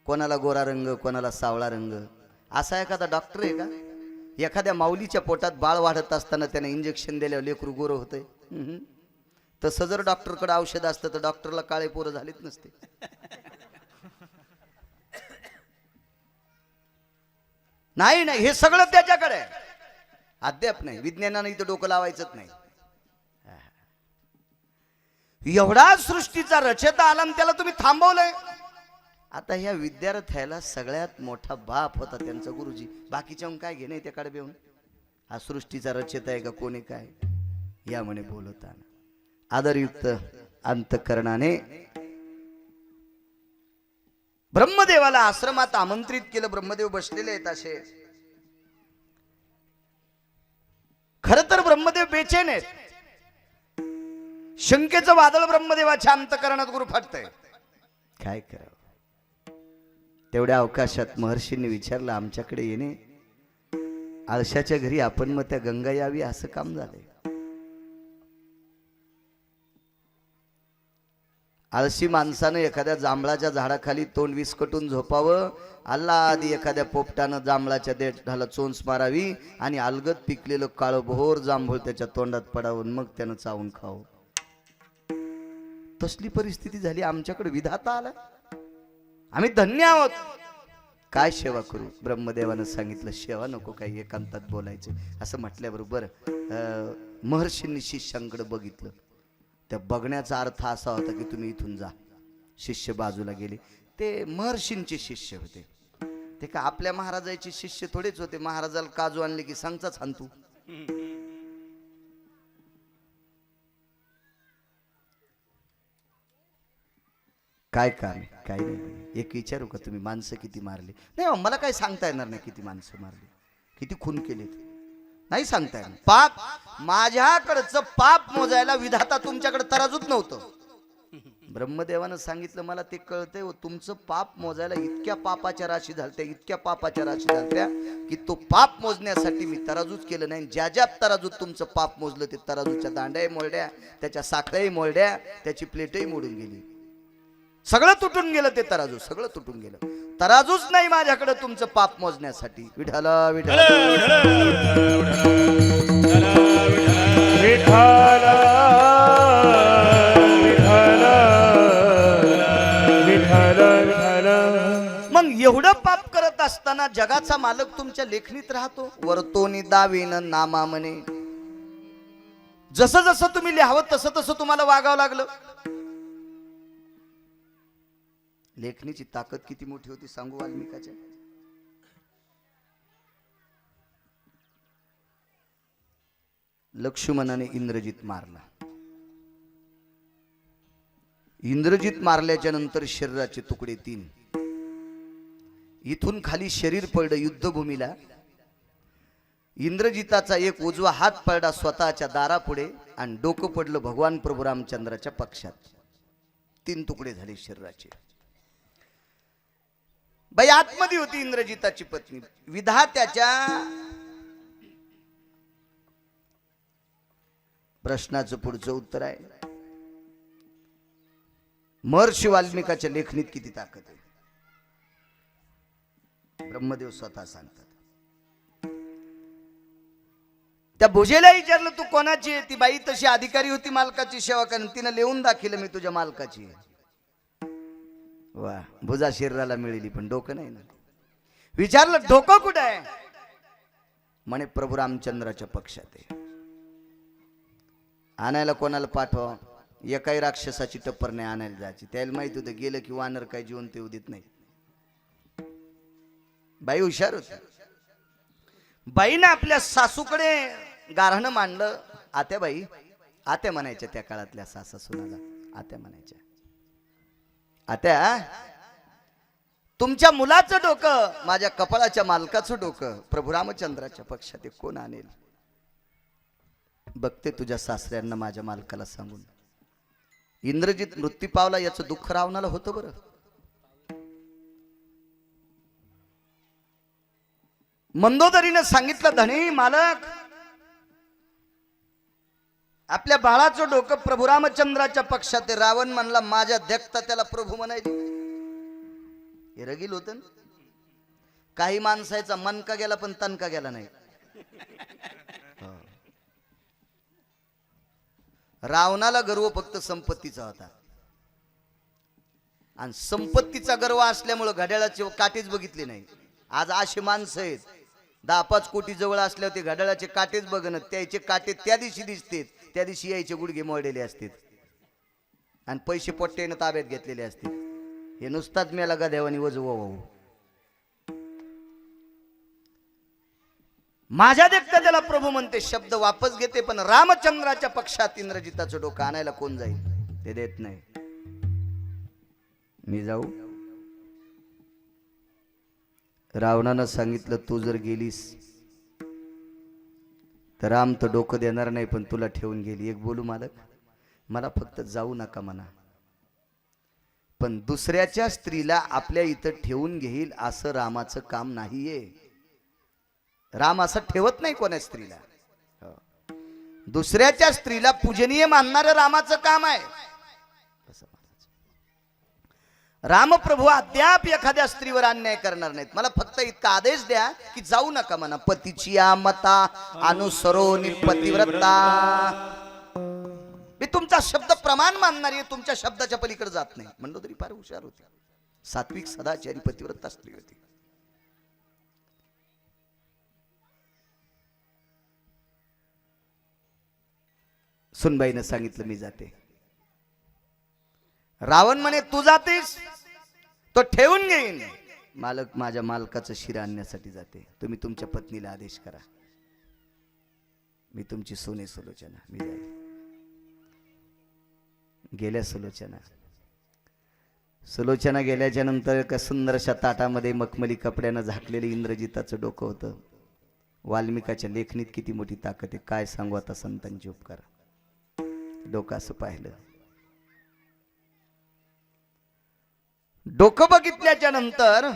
कोणाला गोरा रंग, कोणाला सावळा रंग. असा एखादा डॉक्टर आहे का? एखाद्या माऊलीच्या पोटात बाळ वाढत असताना त्याने इंजेक्शन दिल्यावर लेकरू गोरं होतंय. तसं जर डॉक्टरकडे औषध असतं तर डॉक्टरला काळे पोरं झालीच नसते. नाही नाही, हे सगळं त्याच्याकडे आहे. अद्याप नाही, विज्ञानाने इथं डोकं लावायचंच नाही. एवढा सृष्टीचा रचता आला आणि त्याला तुम्ही थांबवलंय. आता ह्या विद्यार्थ्याला सगळ्यात मोठा बाप होता त्यांचा गुरुजी. बाकीच्या काय घेणे त्याकडे बेऊन हा सृष्टीचा रचता आहे का कोणी काय या म्हणे बोलताना आदरयुक्त अंतकरणाने ब्रह्मदेवाला आश्रमात आमंत्रित केलं. ब्रह्मदेव बसलेले आहेत असे. खर तर ब्रह्मदेव बेचैन आहेत. शंकेचं वादळ ब्रह्मदेवाच्या अंतकरणात गुरफाटतंय. काय करावं. तेवढ्या अवकाशात महर्षींनी विचारलं, आमच्याकडे येणे आळशाच्या घरी आपण मग त्या गंगा यावी असं काम झालंय. आळशी माणसानं एखाद्या जांभळाच्या झाडाखाली तोंड विस्कटून झोपावं. आधी एखाद्या पोपटानं जांभळाच्या देठाला चोंच मारावी आणि अलगद पिकलेलं काळं बहोर जांभूळ त्याच्या तोंडात पडावं, मग त्यानं चावून खावं. तसली परिस्थिती झाली. आमच्याकडे विधाता आला. आम्ही धन्य आहोत. काय सेवा करू. ब्रह्मदेवानं सांगितलं, सेवा नको, काही एकांतात बोलायचं. असं म्हटल्याबरोबर महर्षींनी शिष्यांकडे बघितलं. त्या बघण्याचा अर्थ असा होता की तुम्ही इथून जा. शिष्य बाजूला गेले. ते महर्षींचे शिष्य होते. ते का आपल्या महाराजाचे शिष्य थोडेच होते. महाराजाला काजू आणले की सांगचाच हाणतू. काय काम, काय नाही. एक विचारू का, तुम्ही माणसं किती मारली? नाही, मला काय सांगता येणार नाही किती माणसं मारली, किती खून केलेत, नाही सांगता येणार. पाप, माझ्याकडचं पाप मोजायला विधाता तुमच्याकडे तराजूच नव्हतं. ब्रह्मदेवानं सांगितलं, मला ते कळतंय. तुमचं पाप मोजायला इतक्या पापाच्या राशी झालत्या, इतक्या पापाच्या राशी झालत्या की तो पाप मोजण्यासाठी मी तराजूच केलं नाही. ज्या ज्या तराजूत तुमचं पाप मोजलं ते तराजूच्या दांड्याही मोडल्या, त्याच्या साखळ्याही मोडल्या, त्याची प्लेटही मोडून गेली. सगळं तुटून गेलं. ते तराजू सगळं तुटून गेलं. तराजूच नाही माझ्याकडे तुमचं पाप मोजण्यासाठी. विठाला विठाला मग एवढं पाप करत असताना जगाचा मालक तुमच्या लेखणीत राहतो. वर्तोनी दावीन नामा म्हणे. जसं जसं तुम्ही लिहावं तसं तसं तुम्हाला वागावं लागलं. लेखणीची ताकद किती मोठी होती सांगू वाल्मिकाच्या. लक्ष्मणाने इंद्रजित मारला. इंद्रजित मारल्याच्या नंतर शरीराचे तुकडे 3. इथून खाली शरीर पडलं युद्धभूमीला. इंद्रजिताचा एक उजवा हात पडला स्वतःच्या दारापुढे आणि डोकं पडलं भगवान प्रभू रामचंद्राच्या पक्षात. 3 तुकडे झाले शरीराचे. बाई आतमध्ये होती इंद्रजिताची पत्नी. विधात्याच्या प्रश्नाचं पुढचं उत्तर आहे. महर्षी वाल्मिकाच्या लेखणीत किती ताकद आहे. ब्रह्मदेव स्वतः सांगतात. त्या भुजेला विचारलं, तू कोणाची आहे? ती बाई तशी अधिकारी होती मालकाची सेवा करून. तिनं लिहून दाखिलं, मी तुझ्या मालकाची आहे. वा, भुजा शरीराला मिळाली पण डोकं नाही ना. विचारलं, डोकं कुठं आहे? म्हणे प्रभू रामचंद्राच्या पक्षात आहे. आणायला कोणाला पाठवा? एकाही राक्षसाची टप्पर नाही आणायला जायची. त्याला माहित होतं गेलं की वानर काय जीवन ते देत नाही. बाई हुशार होती. बाईनं आपल्या सासूकडे गारहाणं मांडलं. आत्याबाई, आत्या म्हणायच्या त्या काळातल्या सासा सुनाला, आत्या म्हणायच्या, आत्या तुमच्या मुलाचं डोकं माझ्या कपाळाच्या मालकाचं डोकं प्रभू रामचंद्राच्या पक्षात कोण आणेल? बघते तुझ्या सासऱ्यांना माझ्या मालकाला सांगून. इंद्रजित मृत्यू पावला याचं दुःख रावणाला होतं बरं. मंदोदरीने सांगितलं, धनी मालक, आपल्या बाळाचं डोकं प्रभू रामचंद्राच्या पक्षात. रावण म्हणला, माझ्या देखता त्याला प्रभू म्हणायचे. हे रगील होत. काही माणसाचा मनका गेला पण तनका गेला नाही. रावणाला गर्व फक्त संपत्तीचा होता, आणि संपत्तीचा गर्व असल्यामुळे घड्याळाचे काटेच बघितले नाही. आज अशी माणसं आहेत, 10-5 कोटी जवळ असल्यावर ते घड्याळाचे काटेच बघणं. त्याचे काटे त्या दिवशी दिसतात, त्या दिवशी यायचे गुडघे मोडलेले असतात, आणि पैसे पोट्ट्याने ताब्यात घेतलेले असतात. हे नुसताच मेला गद्यावानी वजू. माझ्या देखता त्याला प्रभू म्हणते, शब्द वापस घेते, पण रामचंद्राच्या पक्षात इंद्रजिताचं डोकं आणायला कोण जाईल? ते देत नाही. मी जाऊ? रावणानं सांगितलं, तू जर गेलीस तर राम तर डोकं देणार नाही, पण तुला ठेवून गेली. एक बोलू मालक, मला फक्त जाऊ नका म्हणा, पण दुसऱ्याच्या स्त्रीला आपल्या इथं ठेवून घेईल असं रामाचं काम नाहीये. राम असं ठेवत नाही कोणा स्त्रीला. दुसऱ्याच्या स्त्रीला पूजनीय मानणारं रामाचं काम आहे. रामप्रभू अद्याप एखाद्या स्त्रीवर अन्याय करणार नाहीत. मला फक्त इतका आदेश द्या की जाऊ नका म्हणा. पतीची या मता अनुसरो पतिव्रता. मी तुमचा शब्द प्रमाण मानणारी आहे, तुमच्या शब्दाच्या पलीकडे जात नाही. म्हणलो तरी फार हुशार होती, सात्विक सदाचारी पतिव्रता स्त्री होती. सुनबाईनं सांगितलं, मी जाते. रावण म्हणे, तू जातेस? तो ठेवून घेईन. मालक, माझ्या मालकाचं शिरा आणण्यासाठी जाते. तुम्ही तुमच्या पत्नीला आदेश करा, मी तुमची सोने सुलोचना. मी जाईल. गेल्या सुलोचना गेल्याच्या नंतर एका सुंदरशा ताटामध्ये मखमली कपड्यानं झाकलेलं इंद्रजिताचं डोकं होतं. वाल्मिकाच्या लेखणीत किती मोठी ताकद आहे, काय सांगू आता संतांचे उपकार. डोकं असं पाहिलं. डोकं बघितल्याच्या नंतर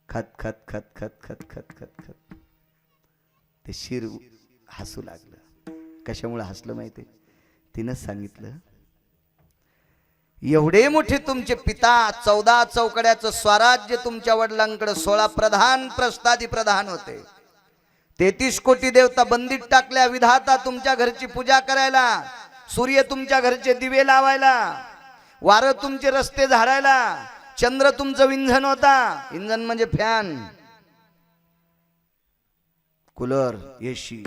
खत खत खत खत खत खत खत खत ते शिर हसू लागलं. कशामुळे हसलं माहिती? तिनं सांगितलं, एवढे मोठे तुमचे पिता, 14 चौकड्याचं स्वराज्य तुमच्या वडिलांकडे, 16 प्रधान प्रस्तादी प्रधान होते, 33 कोटी देवता बंदीत टाकल्या. विधाता तुमच्या घरची पूजा करायला, सूर्य तुमच्या घरचे दिवे लावायला, वारं तुमचे रस्ते झाडायला, चंद्र तुमचं इंधन होता. इंधन म्हणजे फॅन, कूलर, एसी.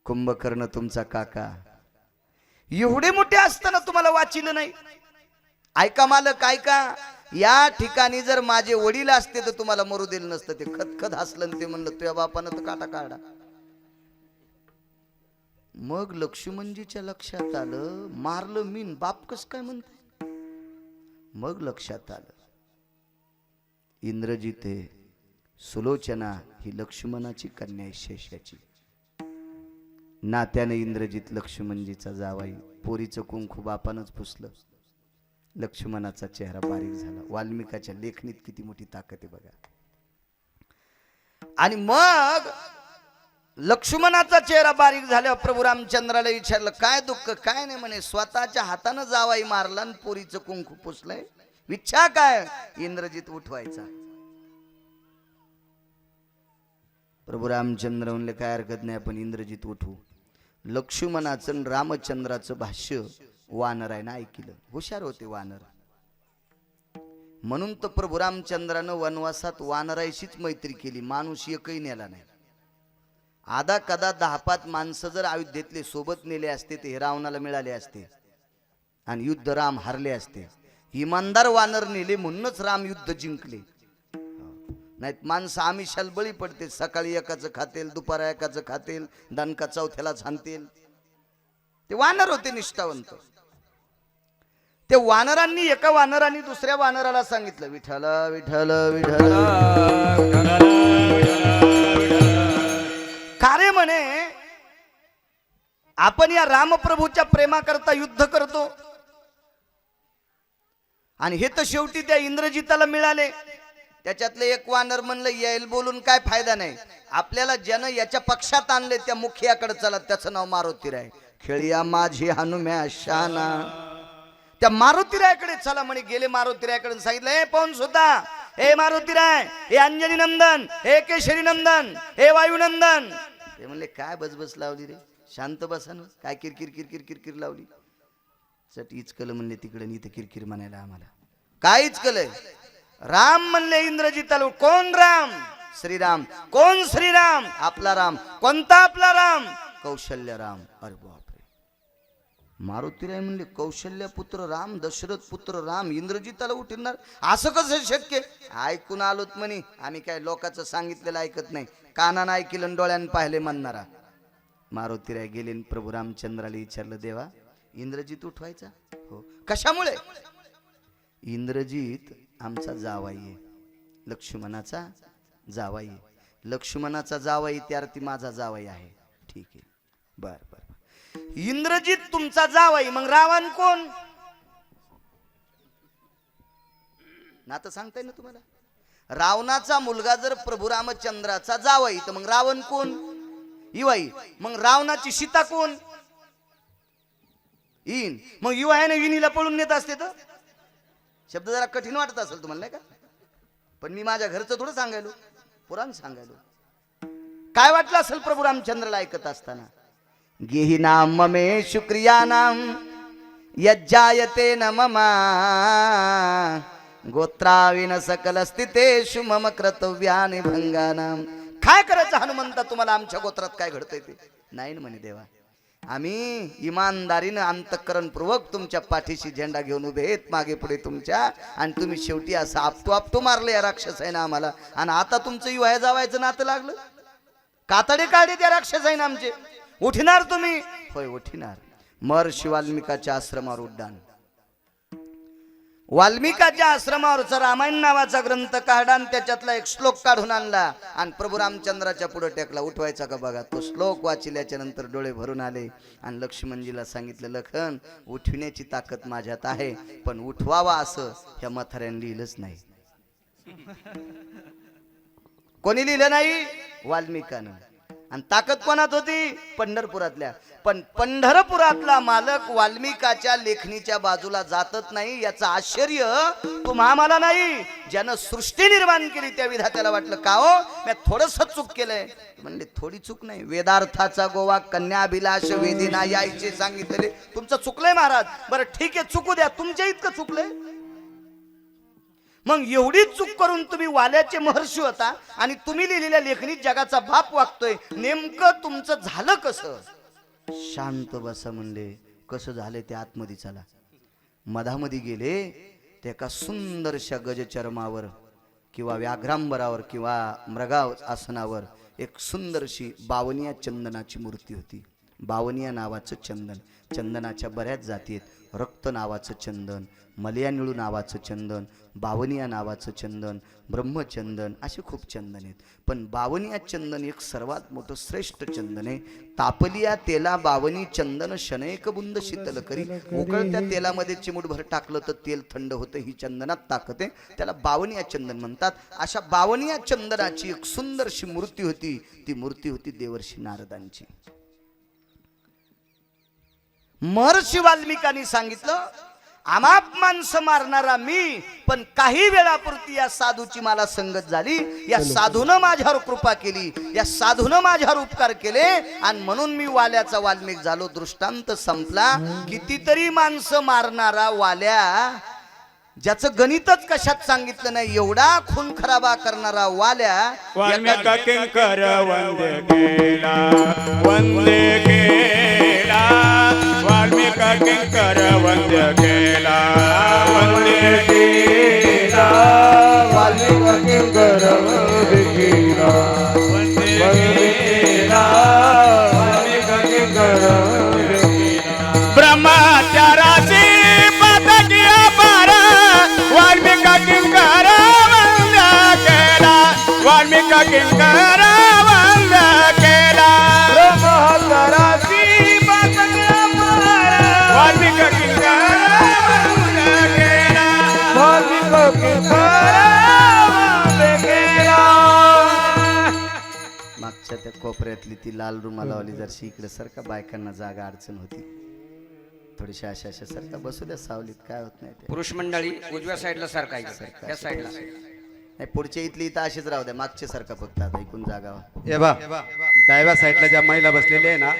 कुंभकर्ण तुमचा काका. एवढे मोठे असताना तुम्हाला वाचिलं नाही? ऐका मालक, ऐका, या ठिकाणी जर माझे वडील असते तर तुम्हाला मरू दिलं नसतं. ते खतखत हसलं. ते म्हणलं, तुझ्या बापानं तर काटा काढा. मग लक्ष्मणजीच्या लक्षात आलं, मारलं मीन, बाप कस काय म्हणते. मग लक्षात आलं, इंद्रजित आहे, सुलोचना ही लक्ष्मणाची कन्या, शेषाची. नात्याने इंद्रजित लक्ष्मणजीचा जावाई. पोरीचं कुंकू बापानच पुसलं. लक्ष्मणाचा चेहरा बारीक झाला. वाल्मिकाच्या लेखणीत किती मोठी ताकद आहे बघा. आणि मग लक्ष्मणाचा चेहरा बारीक झाल्यावर प्रभू रामचंद्राला विचारलं, काय दुःख? काय नाही म्हणे, स्वतःच्या हातानं जावाई मारला आणि पोरीचं कुंकू पुसलंय. इच्छा काय? इंद्रजित उठवायचा. प्रभू रामचंद्र म्हणले, काय हरकत नाही, आपण इंद्रजित उठवू. लक्ष्मणाचं रामचंद्राचं भाष्य वानर आहे ना ऐकलं. हुशार होते वानर. म्हणून तर प्रभू रामचंद्रानं वनवासात वानराशीच मैत्री केली. माणूस एकही नेला नाही. आधा कदा 10-5 माणसं जर अयोध्येतले सोबत नेले असते ते रावणाला मिळाले असते आणि युद्ध राम हारले असते. इमानदार वानर नेले म्हणूनच राम युद्ध जिंकले. नाहीत माणसं आमिषाला बळी पडते. सकाळी एकाचं खातील, दुपारा एकाचं खातील, दणका चौथ्याला छानतील. ते वानर होते निष्ठावंत. ते वानरांनी एका वानरांनी दुसऱ्या वानराला सांगितलं, विठ्ठल विठ्ठल विठ्ठल. कार्य म्हणे आपण या रामप्रभूच्या प्रेमाकरता युद्ध करतो आणि हे तर शेवटी त्या इंद्रजिताला मिळाले. त्याच्यातले एक वानर म्हणलं, येईल बोलून काय फायदा नाही. आपल्याला ज्यानं याच्या पक्षात आणले त्या मुखियाकडे चला, त्याचं नाव मारुतीराय. खेळिया माझी हनुम्या शाना. त्या मारुतीरायकडे चला म्हणे. गेले मारुतीरायकडे सांगितलं, हे पाहून सुद्धा, हे मारुतीराय, हे अंजनी नंदन, हे केशरी नंदन, हे वायुनंदन. ते म्हणले, काय बसबस लावली रे, शांत बसा ना, काय किरकिर किरकिर किरकिर लावली. चट इचकलं म्हणले तिकडे, इथं किरकिर म्हणायला आम्हाला काय इचकलंय. राम म्हणले इंद्रजिताला. कोण राम? श्रीराम. कोण श्रीराम? आपला राम. कोणता आपला राम? कौशल्य राम. अरे बापरे. मारुतीराय म्हणले, कौशल्य पुत्र राम, दशरथ पुत्र राम इंद्रजिताला उठणार, असं कसं शक्य? ऐकून आलोत म्हणे, आम्ही काय लोकांचं सांगितलेलं ऐकत नाही, कानानं ऐकलं डोळ्यानं पाहिले म्हणणारा. मारुतीराय गेले प्रभू रामचंद्राला विचारलं, देवा इंद्रजित उठवायचा? हो. कशामुळे? इंद्रजित आमचा जावाई आहे, लक्ष्मणाचा जावाई. लक्ष्मणाचा जावाई त्यार्थी माझा जावाई आहे. ठीक आहे, बर बर. इंद्रजित तुमचा जावाई, मग रावण कोण? नातं सांगताय ना तुम्हाला. रावणाचा मुलगा जर प्रभू रामचंद्राचा जावाई, तर मग रावण कोण? इवाई. मग रावणाची सीता कोण? इन. मग युवाने विनीला पळून नेत असते तर शब्द जरा कठीण वाटत असेल तुम्हाला, नाही का? पण मी माझ्या घरचं थोडं सांगायलो, पुराण सांगायलो. काय वाटलं असेल प्रभू रामचंद्राला ऐकत असताना? गेही नाम ममे शुक्रिया नाम यज्जायते न ममा गोत्राविन सकल स्थितेषु मम कर्तव्यानि भंगानाम. काय करायचं हनुमंता तुम्हाला, आमच्या गोत्रात काय घडतंय ते? नाही ना म्हणे देवा, आम्ही इमानदारीनं अंतःकरणपूर्वक तुमच्या पाठीशी झेंडा घेऊन उभे आहेत, मागे पुढे तुमच्या. आणि तुम्ही शेवटी असं आपटू मारले या राक्षसाईनं आम्हाला. आणि आता तुमचं युवा जावायचं नातं लागलं. कातडे काढे त्या राक्षसाईनं आमचे. उठणार तुम्ही? होय उठणार. महर्षी वाल्मिकाच्या आश्रमावर उड्डाण. वाल्मिकाच्या आश्रमावरचा रामायण नावाचा ग्रंथ काढला आणि त्याच्यातला एक श्लोक काढून आणला आणि प्रभू रामचंद्राच्या पुढे टेकला. उठवायचा का बघा. तो श्लोक वाचिल्याच्या नंतर डोळे भरून आले आणि लक्ष्मणजीला सांगितलं, लखन उठविण्याची ताकद माझ्यात आहे, पण उठवावा असं ह्या म्हाताऱ्याने लिहिलंच नाही. कोणी लिहिलं नाही? वाल्मिकानं. आणि ताकद कोणात होती? पंढरपुरातल्या. पण पंढरपुरातला मालक वाल्मिकाच्या लेखणीच्या बाजूला जातच नाही. याचं आश्चर्य तुम्हा मला नाही, ज्यानं सृष्टी निर्माण केली त्या विधात्याला वाटलं, का हो मी थोडंसं चूक केलंय. म्हणले थोडी चूक नाही, वेदार्थाचा गोवा कन्याभिलाष वेदिना यायचे सांगितलेले तुमचं चुकलंय महाराज. बरं ठीक आहे, चुकू द्या, तुमच्या इतकं चुकलंय. मग एवढी चूक करून तुम्ही वाल्याचे महर्षी होता आणि तुम्ही लिहिलेल्या लेखणीत जगाचा बाप वागतोय, नेमकं तुमचं झालं कसं? शांत बसा म्हणले. कसं झाले ते आतमध्ये चला. मधामध्ये गेले, ते एका सुंदरशा गजचर्मावर किंवा व्याघ्रांबरावर किंवा मृगा आसनावर एक सुंदरशी बावनिया चंदनाची मूर्ती होती. बावनिया नावाचं चंदन, चंदनाच्या बऱ्याच जाती आहेत. रक्त नावाचं चंदन, मलयानिळू नावाचं चंदन, बावनिया नावाचं चंदन, ब्रह्मचंदन, असे खूप चंदन आहेत. पण बावनिया चंदन एक सर्वात मोठं श्रेष्ठ चंदन आहे. तापलिया तेला बावनी चंदन शनैक बुंद शीतल करी. उकळत्या तेलामध्ये चिमूटभर टाकलं तर तेल थंड होतं. ही चंदनात ताकद आहे, त्याला बावनिया चंदन म्हणतात. अशा बावनिया चंदनाची एक सुंदरशी मूर्ती होती. ती मूर्ती होती देवर्षी नारदांची. महर्षी वाल्मिकांनी सांगितलं, आमाप माणसं मारणारा मी, पण काही वेळापुरती या साधूची मला संगत झाली. या साधूनं माझ्यावर कृपा केली, या साधूनं माझ्यावर उपकार केले आणि म्हणून मी वाल्याचा वाल्मिक झालो. दृष्टांत संपला. कितीतरी माणसं मारणारा वाल्या ज्याचं गणितच कशात सांगितलं नाही, एवढा खून खराबा करणारा वाल्या वाल्मिका किंकर वंदे केला, वंदे केला, वाल्मिका किंकर वंदे केला, वंदे केला, वाल्मिका किंकर वंदे केला, वंदे केला, वाल्मिका किंकर वंदे केला. ब्रह्मचाराची पदकिया पारा वाल्मिका किंकर वंदे केला, वाल्मिका किंकर वंदे केला. ब्रह्मचाराची पदकिया पारा वाल्मिका किंकर वंदे केला, वाल्मिका किंकर वंदे केला. मागच्या त्या कोपऱ्यातली ती लाल रुमालावाली जरशी इकडे सारखा बायकांना जागा अडचण होती, थोडीशी अशा अशा सारखा बसू द्या सावलीत, काय होत नाही ते. पुरुष मंडळी उजव्या साईडला सारखायचं, त्या साईडला. नाही पुढच्या इथली इथं अशीच राहू द्या, मागच्या सारखा फक्त आता ऐकून जागा हे बा डाव्या साईडला ज्या महिला बसलेल्या आहे ना,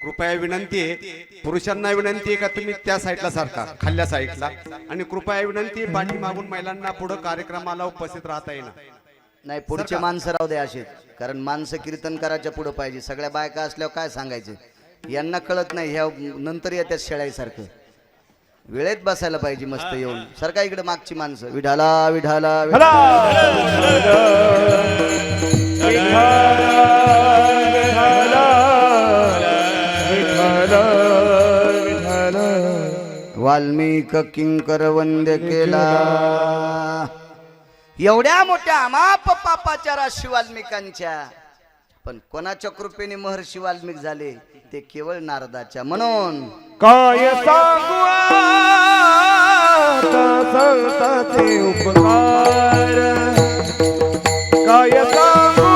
कृपया विनंती आहे, पुरुषांना विनंती आहे का तुम्ही त्या साईडला सारखा खाल्ल्या साईडला, आणि कृपया विनंती आहे पाठीमागून महिलांना पुढे कार्यक्रमाला उपस्थित राहता येणार. नाही पुढचे माणसं राहू द्या असेच, कारण माणसं कीर्तनकाराच्या पुढे पाहिजे, सगळ्या बायका असल्यावर काय सांगायचे, यांना कळत नाही, ह्या नंतर येत्यात शेळाईसारखं. वेळेत बसायला पाहिजे मस्त येऊन. सरका इकडे मागची माणसं, विढाला विढाला वाल्मिक किंकर वंद्य केला. एवढ्या मोठ्या अमाप पापाच्या राशी वाल्मिकांच्या, पण कोणाच्या कृपेने महर्षी वाल्मिक झाले, ते केवळ नारदाच्या. म्हणून काय सांगू आता संतांचे उपकार, काय सांगू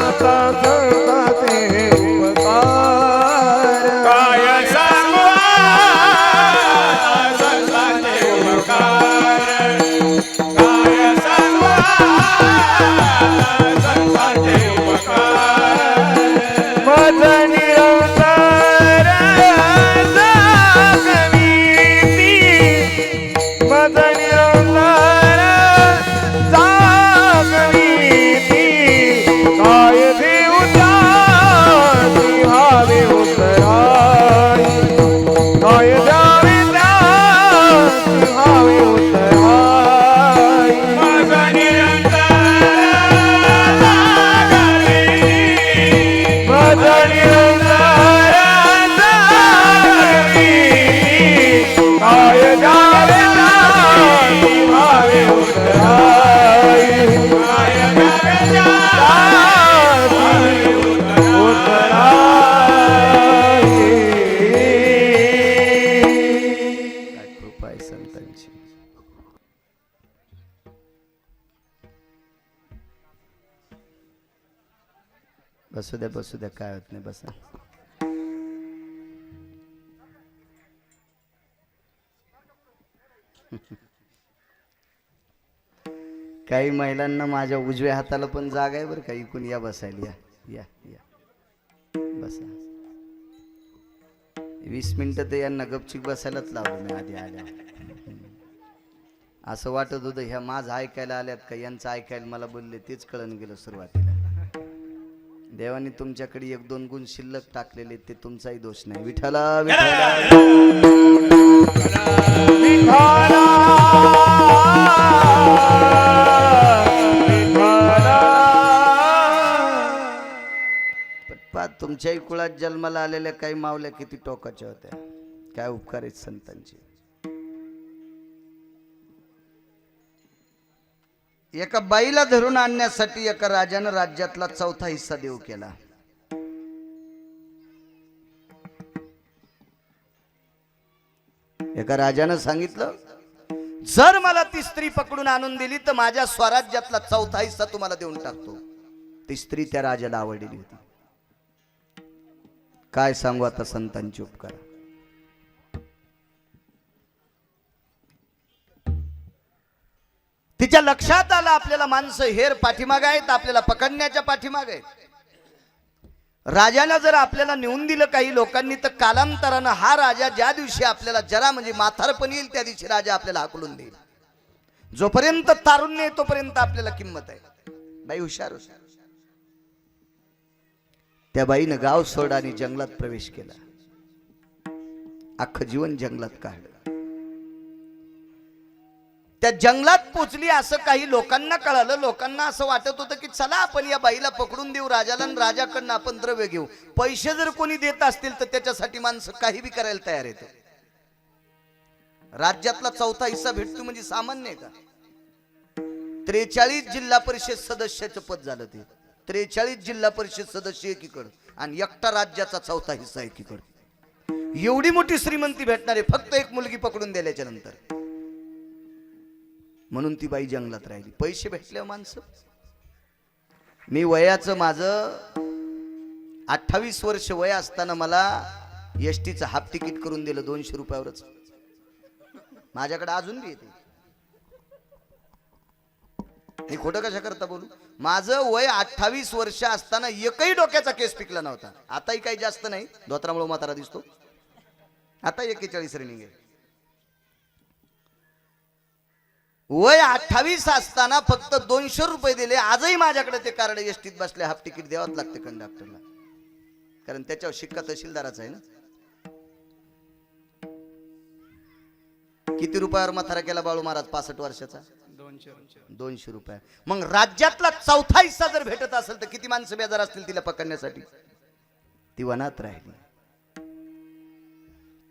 आता संतांचे उपकार, काय सांगू आता संतांचे उपकार, काय सांगू आता संतांचे उपकार. माझा निरंतर जागविती, माझा निरंतर जागविती, काय देवता भावे उतराई, काय द्यावे भावे उतराई. माझा निरंतर जागविती, माझा निरंतर जागविती, काय द्यावे भावे उतराई, काय द्यावे काय कृपा आहे संतांची. बसू द्या काय होत नाही, बसा. काही महिलांना माझ्या उजव्या हाताला पण जागा आहे बरं का, इकून या बसायला, या या या बसा. 20 मिनिटं तर यांना गपचिक बसायलाच लावलं मी आधी आल्या. असं वाटत होतं ह्या माझं ऐकायला आल्यात का यांचं ऐकायला मला बोलले, तेच कळून गेलं सुरुवातीला. देवाने तुमच्याकडे 1-2 गुण शिल्लक टाकलेले, ते तुमचाही दोष नाही. विठ्ठला विठ्ठला तुमच्याही कुळात जन्माला आलेल्या काही मावल्या किती टोकाच्या होत्या, काय उपकार आहेत संतांचे. एका बाईला धरून आणण्यासाठी एका राजानं राज्यातला 4था हिस्सा देऊ केला. एका राजानं सांगितलं, जर मला ती स्त्री पकडून आणून दिली तर माझ्या स्वराज्यातला 4था हिस्सा तुम्हाला देऊन टाकतो. ती स्त्री त्या राजाला आवडलेली होती. काय सांगू आता संतांचे उपकार. तिच्या लक्षात आलं आपल्याला माणसं हेर पाठीमाग आहेत, आपल्याला पकडण्याच्या पाठीमाग आहेत. राजाला जर आपल्याला नेऊन दिलं काही लोकांनी तर कालांतरानं हा राजा ज्या दिवशी आपल्याला जरा म्हणजे म्हातारपण येईल त्या दिवशी राजा आपल्याला हाकलून देईल. जोपर्यंत तारुण्य आहे तोपर्यंत आपल्याला किंमत आहे. बाई हुशार हुशार. त्या बाईनं गाव सोड आणि जंगलात प्रवेश केला. अख्खं जीवन जंगलात काढलं. त्या जंगलात पोचली असं काही लोकांना कळालं. लोकांना असं वाटत होतं की चला आपण या बाईला पकडून देऊ राजाला आणि राजाकडनं आपण द्रव्य घेऊ. पैसे जर कोणी देत असतील तर त्याच्यासाठी माणसं काही बी करायला तयार आहेत. राज्यातला चौथा हिस्सा भेटतो म्हणजे सामान्य आहे का? 43 जिल्हा परिषद सदस्याचं पद झालं ते. 43 जिल्हा परिषद सदस्य एकीकडे आणि एकटा राज्याचा चौथा हिस्सा एकीकडे. एवढी मोठी श्रीमंती भेटणारे फक्त एक मुलगी पकडून दिल्याच्या नंतर. म्हणून ती बाई जंगलात राहिली. पैसे भेटले माणसं. मी वयाचं माझं 28 वर्ष वय असताना मला एसटीचं हाफ तिकीट करून दिलं 200 रुपयावरच. माझ्याकडे अजून बी येते. मी खोटं कशा करता बोलू. माझं वय 28 वर्ष असताना एकही डोक्याचा केस पिकला नव्हता. आताही काही जास्त नाही, धोत्रामुळे म्हातारा दिसतो. आता 41 रनिंग आहे. वय 28 असताना फक्त 200 रुपये दिले. आजही माझ्याकडे ते कार्ड एसटीत बसले हाफ तिकीट द्यावंच लागते कंडक्टरला, कारण त्याच्यावर शिक्का तहसीलदाराचा आहे ना. किती रुपयावर म्हातारा केला बाळू महाराज 65 वर्षाचा? 200 रुपये. मग राज्यातला चौथा हिस्सा जर भेटत असेल तर किती माणसं बेजार असतील तिला पकडण्यासाठी? ती वनात राहिली.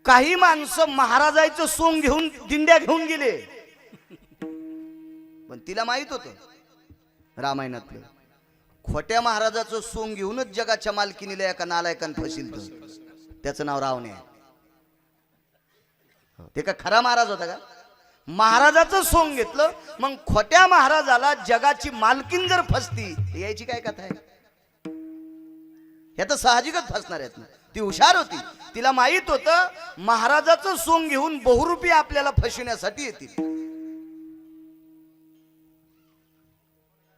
काही माणसं महाराजाचं सोंग घेऊन दिंड्या घेऊन गेले, पण तिला माहित होतं रामायणातलं खोट्या महाराजाचं सोंग घेऊनच जगाच्या मालकीनीला एका नालायकान फसिल. त्याचं नाव रावणे आहे. ते का खरा महाराज होता का? महाराजाचं सोंग घेतलं. मग खोट्या महाराजाला जगाची मालकीन जर फसती यायची काय कथा आहे? हे तर साहजिकच फसणार आहेत ना. ती हुशार होती. तिला माहित होतं महाराजाचं सोंग घेऊन बहुरूपी आपल्याला फसविण्यासाठी येतील.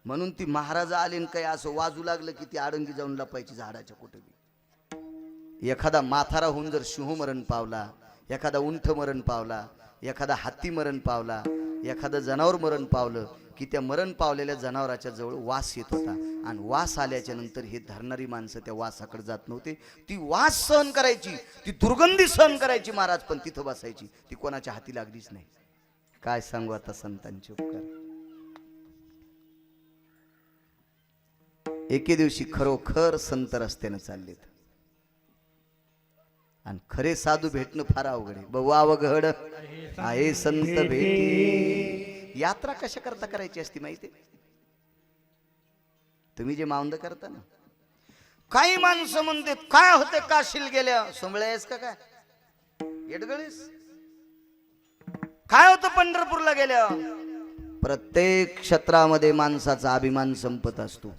म्हणून ती महाराज आले काही असं वाजू लागलं की ती आडंगी जाऊन लपायची झाडाच्या कुठे बी. एखादा माथारा होऊन जर सिंह मरण पावला, एखादा उंठ मरण पावला, एखादा हत्ती मरण पावला, एखादं जनावर मरण पावलं की त्या मरण पावलेल्या जनावराच्या जवळ वास येत होता. आणि वास आल्याच्या नंतर हे धरणारी माणसं त्या वासाकडे जात नव्हते. ती वास सहन करायची, ती दुर्गंधी सहन करायची महाराज, पण तिथं बसायची. ती कोणाच्या हाती लागलीच नाही. काय सांगू आता संतांचे उपकार. एके दिवशी खरोखर संत रस्त्याने चाललेत आणि खरे साधू भेटणं फार अवघड आहे. बहु अवघड आहे संत भेटी. यात्रा कशा करता करायची असती माहिती? तुम्ही जे मावंद करता ना, काही माणसं म्हणते काय होते काशील गेल्या सोमळ्यास का काय येडगळीस, काय होतं पंढरपूरला गेल्या. प्रत्येक क्षेत्रामध्ये माणसाचा अभिमान संपत असतो.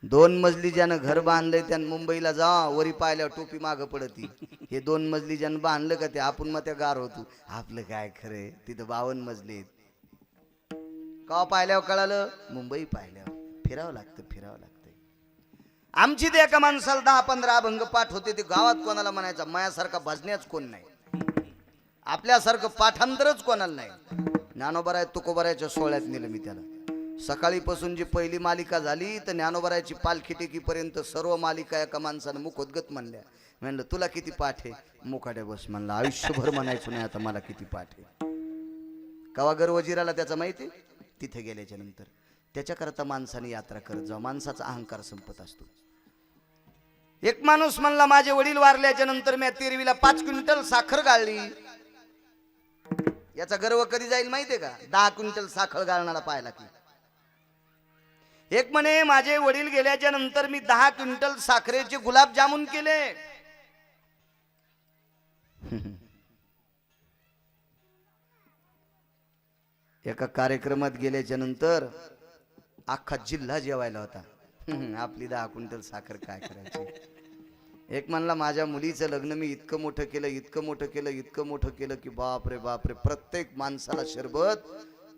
2 मजली ज्यानं घर बांधलंय त्यानं मुंबईला जा, वरी पाहिल्यावर टोपी मागं पडती. हे 2 मजली ज्यानं बांधलं का ते आपण मग त्या गार होतो. आपलं काय खरंय, तिथं 52 मजली आहेत. का पाहिल्यावर कळालं? मुंबई पाहिल्यावर. फिरावं लागतं. आमची ते एका माणसाला 10-15 अभंग पाठ होते. ते गावात कोणाला म्हणायचा मायासारखा भजण्याच कोण नाही, आपल्यासारखं पाठांतरच कोणाला नाही. ज्ञानोबराय तुकोबरायच्या सोहळ्यात नेलं मी त्याला. सकाळीपासून जी पहिली मालिका झाली तर ज्ञानोबरायची पालखी टेकीपर्यंत सर्व मालिका एका माणसानं मुखोद्गत म्हणल्या. म्हणलं तुला किती पाठ आहे? मुकाट्या बस म्हणलं. आयुष्यभर म्हणायचं नाही आता मला किती पाठ आहे. कवा गर्वजीराला त्याचा माहिती? तिथे गेल्याच्या नंतर. त्याच्याकरता माणसाने यात्रा करत जाऊ. माणसाचा अहंकार संपत असतो. एक माणूस म्हणला माझे वडील वारल्याच्या नंतर मी तिरवीला 5 क्विंटल साखर गाळली. याचा गर्व कधी जाईल माहितीये का? 10 क्विंटल साखर गाळणारा पाहिला की. एक म्हणे माझे वडील गेल्याच्या नंतर मी 10 क्विंटल साखरेचे गुलाबजामुन केले. एका कार्यक्रमात गेल्याच्या नंतर अख्खा जिल्हा जेवायला होता. आपली 10 क्विंटल साखर काय करायची. एक म्हणला माझ्या मुलीचं लग्न मी इतकं मोठं केलं की बापरे बापरे, प्रत्येक माणसाला शरबत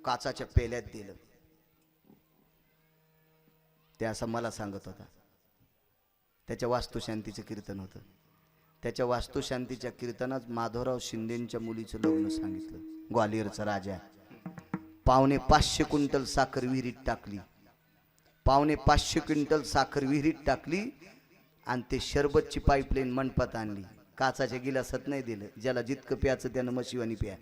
काचाच्या पेल्यात दिलं. ते असं मला सांगत होता. त्याच्या वास्तुशांतीचं कीर्तन होतं. त्याच्या वास्तुशांतीच्या कीर्तनात माधवराव शिंदेच्या मुलीचं लग्न सांगितलं. ग्वालियरचा राजा 550 क्विंटल साखर विहिरीत टाकली. 550 क्विंटल साखर विहिरीत टाकली आणि ते शरबतची पाईपलाईन मंडपात आणली. काचाच्या गिलासात नाही दिलं. ज्याला जितकं प्याचं त्यानं मशिवानी प्या.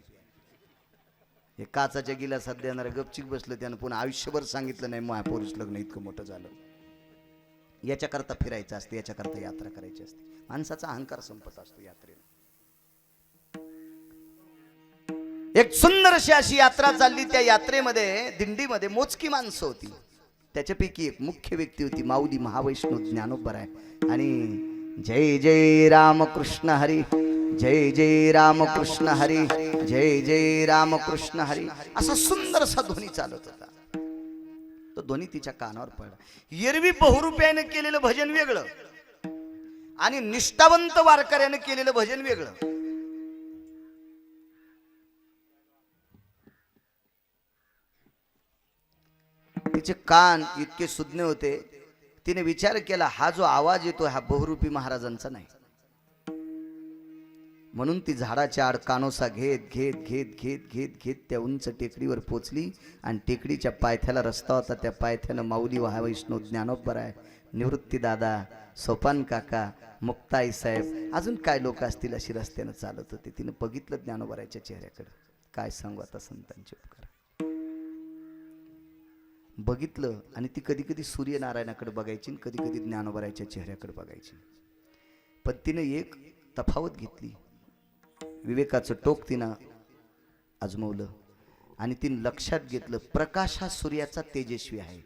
हे काचाच्या गिलासात देणारं गपचिक बसलं. त्यानं पुन्हा आयुष्यभर सांगितलं नाही महापुरुष लग्न इतकं मोठं झालं. याच्याकरता फिरायचं असते, याच्याकरता यात्रा करायची असते. माणसाचा अहंकार संपत असतो यात्रेला. एक सुंदरशी अशी यात्रा चालली. त्या यात्रेमध्ये दिंडीमध्ये मोजकी माणसं होती. त्याच्यापैकी एक मुख्य व्यक्ती होती माऊली महावैष्णव ज्ञानोबराय. आणि जय जय रामकृष्ण हरी, जय जय रामकृष्ण हरी, जय जय रामकृष्ण हरी असा सुंदरसा ध्वनी चालत होता. तो ध्वनी तिच्या कानावर पडला. एरवी बहुरुपयाने केलेलं भजन वेगळं आणि निष्ठावंत वारकऱ्याने केलेलं भजन वेगळं. तिचे कान इतके सुज्ञ होते. तिने विचार केला हा जो आवाज येतो हा बहुरूपी महाराजांचा नाही. म्हणून ती झाडाच्या आड कानोसा घेत घेत घेत घेत घेत घेत त्या उंच टेकडीवर पोचली. आणि टेकडीच्या पायथ्याला रस्ता होता. त्या पायथ्यानं माऊली महावैष्णव ज्ञानोबराय, निवृत्ती दादा, सोपान काका, मुक्ताई साहेब, अजून काय लोक असतील अशी रस्त्यानं चालत होते. तिनं बघितलं ज्ञानोबरायच्या चेहऱ्याकडे. काय सांगू आता संतांचे उपकार. बघितलं आणि ती कधी कधी सूर्यनारायणाकडे बघायची, कधी कधी ज्ञानोबरायच्या चेहऱ्याकडे बघायची. पण तिनं एक तफावत घेतली. विवेकाचं टोक तिनं आजमवलं आणि तिनं लक्षात घेतलं प्रकाश हा सूर्याचा तेजस्वी आहे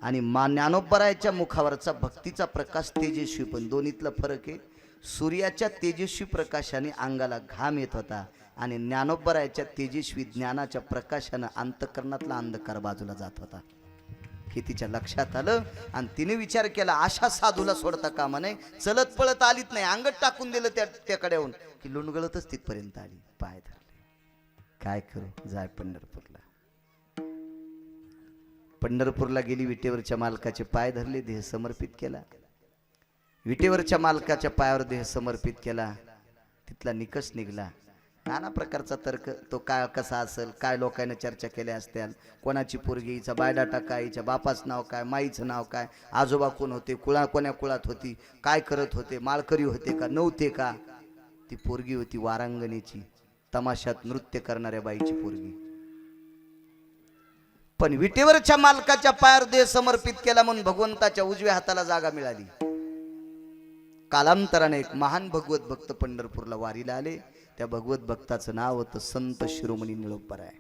आणि ज्ञानोबरायच्या मुखावरचा भक्तीचा प्रकाश तेजस्वी. पण दोन्हीतला फरक आहे. सूर्याच्या तेजस्वी प्रकाशाने अंगाला घाम येत होता आणि ज्ञानोबरायच्या तेजस्वी ज्ञानाच्या प्रकाशानं अंतःकरणातला अंधकार बाजूला जात होता. हे तिच्या लक्षात आलं आणि तिने विचार केला अशा साधूला सोडता कामा नये. चलत पळत आलीत नाही, अंगत टाकून दिलं त्याकडे येऊन की लुणगळतच तिथपर्यंत आली. पाय धरले. काय करू, जाय पंढरपूरला. पंढरपूरला गेली. विटेवरच्या मालकाचे पाय धरले, देह समर्पित केला. विटेवरच्या मालकाच्या पायावर देह समर्पित केला. तिथला निकष निघला. नाना प्रकारचा तर्क. तो काय कसा असेल, काय लोकांना चर्चा केल्या असत्याल, कोणाची पोरगी, हिचा बायडाटा काय, हिच्या बापाचं नाव काय, माईचं नाव काय, आजोबा कोण होते, कोण्या कुळात होती, काय करत होते, माळकरी होते का नव्हते का. ती पोरगी होती वारांगणीची, तमाशात नृत्य करणाऱ्या बाईची पोरगी. पण विटेवरच्या मालकाच्या पायावर देह समर्पित केला म्हणून भगवंताच्या उजव्या हाताला जागा मिळाली. कालांतराने एक महान भगवत भक्त पंढरपूरला वारीला आले. त्या भगवत भक्ताचं नाव होतं संत शिरोमणी निळोबाराय.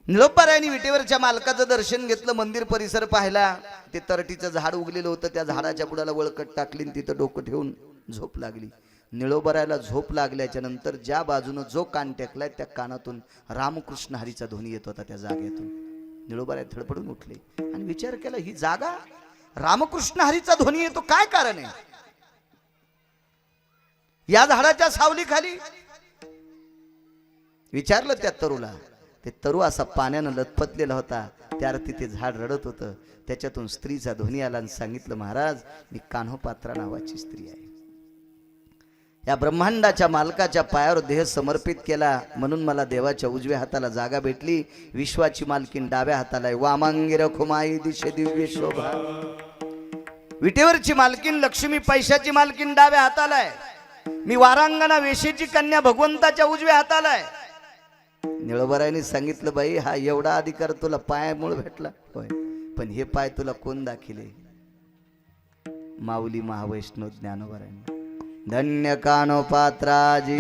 निळोबारायांनी विटेवरच्या मालकाचं दर्शन घेतलं. मंदिर परिसर पाहिला. ते तरटीचं झाड उगलेलं होतं. त्या झाडाच्या बुडाला वळकट टाकली, तिथं डोकं ठेवून झोप लागली. निळोबारायला झोप लागल्याच्या नंतर ज्या बाजूनं जो कान टेकलाय त्या कानातून रामकृष्ण हरीचा ध्वनी येत होता. त्या जागेतून निळोबाराय धडपडून उठले आणि विचार केला ही जागा रामकृष्ण हरीचा ध्वनी येतो, काय कारण आहे. या झाडाच्या सावली खाली विचारलं त्या तरुला. ते तरू असा पाण्यानं लथपथलेला होता. त्या अर्थी ते झाड रडत होतं. त्याच्यातून स्त्रीचा ध्वनी आला आणि सांगितलं महाराज मी कान्होपात्रा नावाची स्त्री आहे. या ब्रह्मांडाच्या मालकाच्या पायावर देह समर्पित केला म्हणून मला देवाच्या उजव्या हाताला जागा भेटली. विश्वाची मालकीन डाव्या हाताला आहे. वामांगी रखुमाई दिशे दिव्य शोभा. विटेवरची मालकीन लक्ष्मी पैशाची मालकीन डाव्या हाताला आहे. मी वारांगणा वेशीची कन्या भगवंताच्या उजव्या हाताला आहे. निळोबारायांनी सांगितलं बाई हा एवढा अधिकार तुला पायामुळे भेटला होय, पण हे पाय तुला कोण दाखिले. माऊली महावैष्णव ज्ञानोबारायांनी. धन्य कानोपात्राजी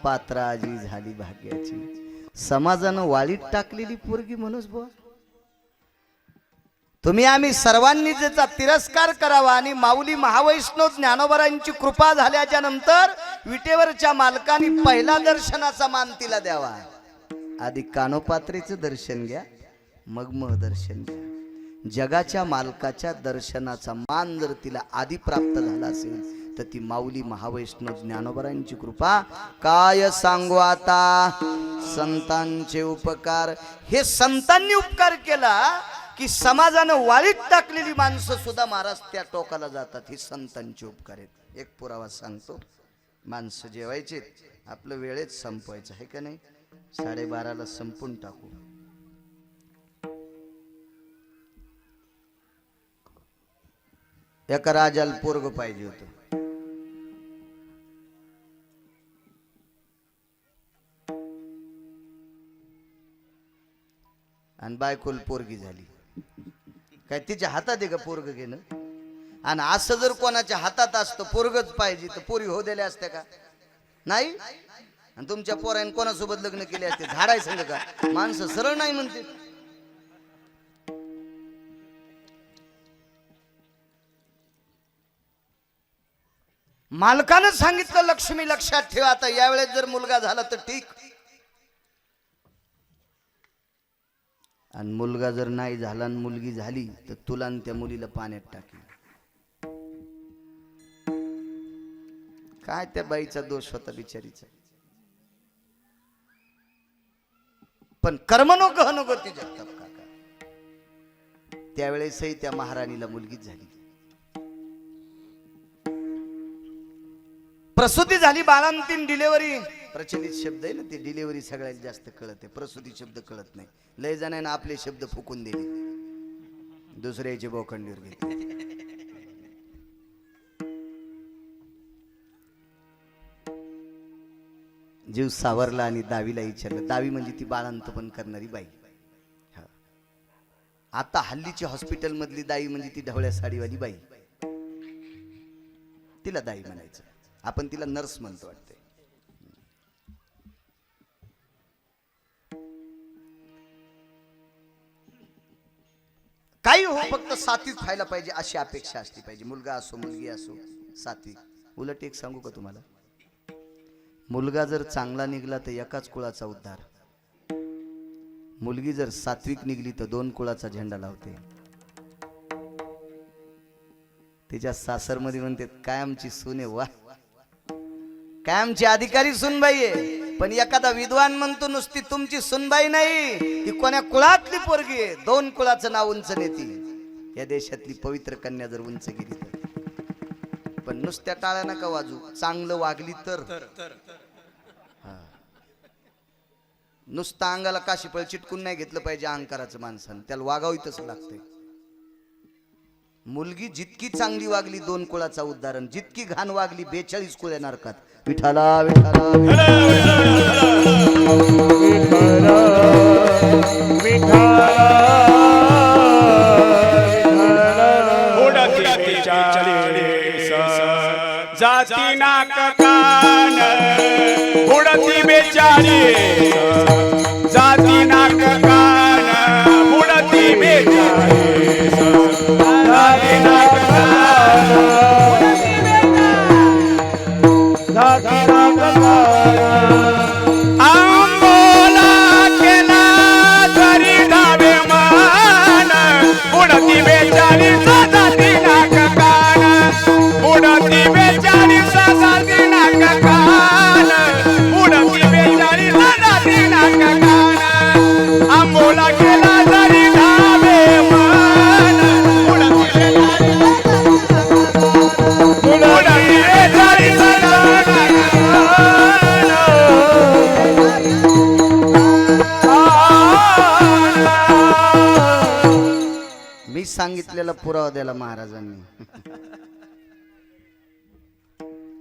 पात्र आजी झाली भाग्याची, समाजानं वाळीत टाकलेली पोरगी म्हणूच बुवा. तुम्ही आम्ही सर्वांनी ज्याचा तिरस्कार करावा आणि माऊली महावैष्णव ज्ञानोबरांची कृपा झाल्याच्या नंतर विटेवरच्या मालकाने पहिला दर्शनाचा मान तिला द्यावा. आधी कानोपात्रेचं दर्शन घ्या, मग दर्शन घ्या. जगाच्या मालकाच्या दर्शनाचा मान जर तिला आधी प्राप्त झाला असेल तर ती माऊली महावैष्णव ज्ञानोबरांची कृपा काय सांगू आता. संतांचे उपकार, हे संतांनी उपकार केला की समाजानं वाळीत टाकलेली माणसं सुद्धा महाराज त्या टोकाला जातात. हे संतांचे उपकार आहेत. एक पुरावा सांगतो. माणसं जेवायचे, आपलं वेळेत संपवायचं आहे का नाही, 12:30ला संपून टाकू. एका राजाला पोरग पाहिजे होतं. आणि बायकोल पोरगी झाली. काय तिच्या हातात आहे का पोरग घेणं? आणि असं जर कोणाच्या हातात असतं पोरगच पाहिजे तर पोरी हो दिल्या असत्या का? नाही. आणि तुमच्या पोराने कोणासोबत लग्न केले असते? झाडाय सांग का? माणसं सरळ नाही म्हणते. मालकानं सांगितलं लक्ष्मी लक्षात ठेवा. आता यावेळेस जर मुलगा झाला तर ठीक, आणि मुलगा जर नाही झाला आणि मुलगी झाली तर तुला आणि त्या मुलीला पाण्यात टाकी. काय त्या बाईचा दोष होता बिचारीचा. पण कर्म नको नको ती जगताप काका. त्यावेळेसही त्या महाराणीला मुलगीच झाली. प्रसूती झाली, बाळंतीण डिलेवरी. प्रचलित शब्द आहे ना ते, डिलेवरी सगळ्यात जास्त कळत आहे, प्रसूती शब्द कळत नाही. लय जणांना आपले शब्द फुकून दिले, दुसऱ्याचे बोखंडीवर घेतले. जीव सावरला आणि दावीला विचारलं. दावी म्हणजे ती बाळंत पण करणारी बाई. आता हल्लीची हॉस्पिटल मधली दाई म्हणजे ती ढवळ्या साडीवाली बाई, तिला दाई म्हणायचं. आपण तिला नर्स म्हणतो वाटते. काही हो, फक्त सात्विक व्हायला पाहिजे अशी अपेक्षा असली पाहिजे. मुलगा असो मुलगी असो सात्विक. उलट एक सांगू का तुम्हाला, मुलगा जर चांगला निघला तर एकाच कुळाचा उद्धार, मुलगी जर सात्विक निघली तर 2 कुळाचा झेंडा लावते. तिच्या सासरमध्ये म्हणते काय आमची सून आहे, वा काय आमची अधिकारी सुनबाई आहे. पण एखादा विद्वान म्हणतो नुसती तुमची सुनबाई नाही, ती कोण्या कुळातली पोरगी आहे, 2 कुळाचं नाव उंच नेती. या देशातली पवित्र कन्या जर उंच गेली तर. पण नुसत्या टाळ्या नका वाजू, चांगलं वागली तर. नुसतं अंगाला काशीफळ चिटकून नाही घेतलं पाहिजे अहंकाराचं माणसानं, त्याला वागावी तसं लागतंय. मुलगी जितकी चांगली वागली 2 कुळाचा उद्धारण, जितकी घाण वागली 42 कुळे नरकात. विठाला विठाला जाती नाक कान बुडती बेचारी, जाती नाक कान बुडती बेचारी, जाती नाक कान जाती नाक कान. आंबोला केला तरी धावे मान, बुडती बेचारी जाती नाक कान, बुडती बेचारी जाती नाक कान, बुडती बेचारी जाती नाक कान. आंबोला केला तरी धावे मान, बुडती बेचारी मी सांगितलेला पुरावा द्याला महाराजांनी.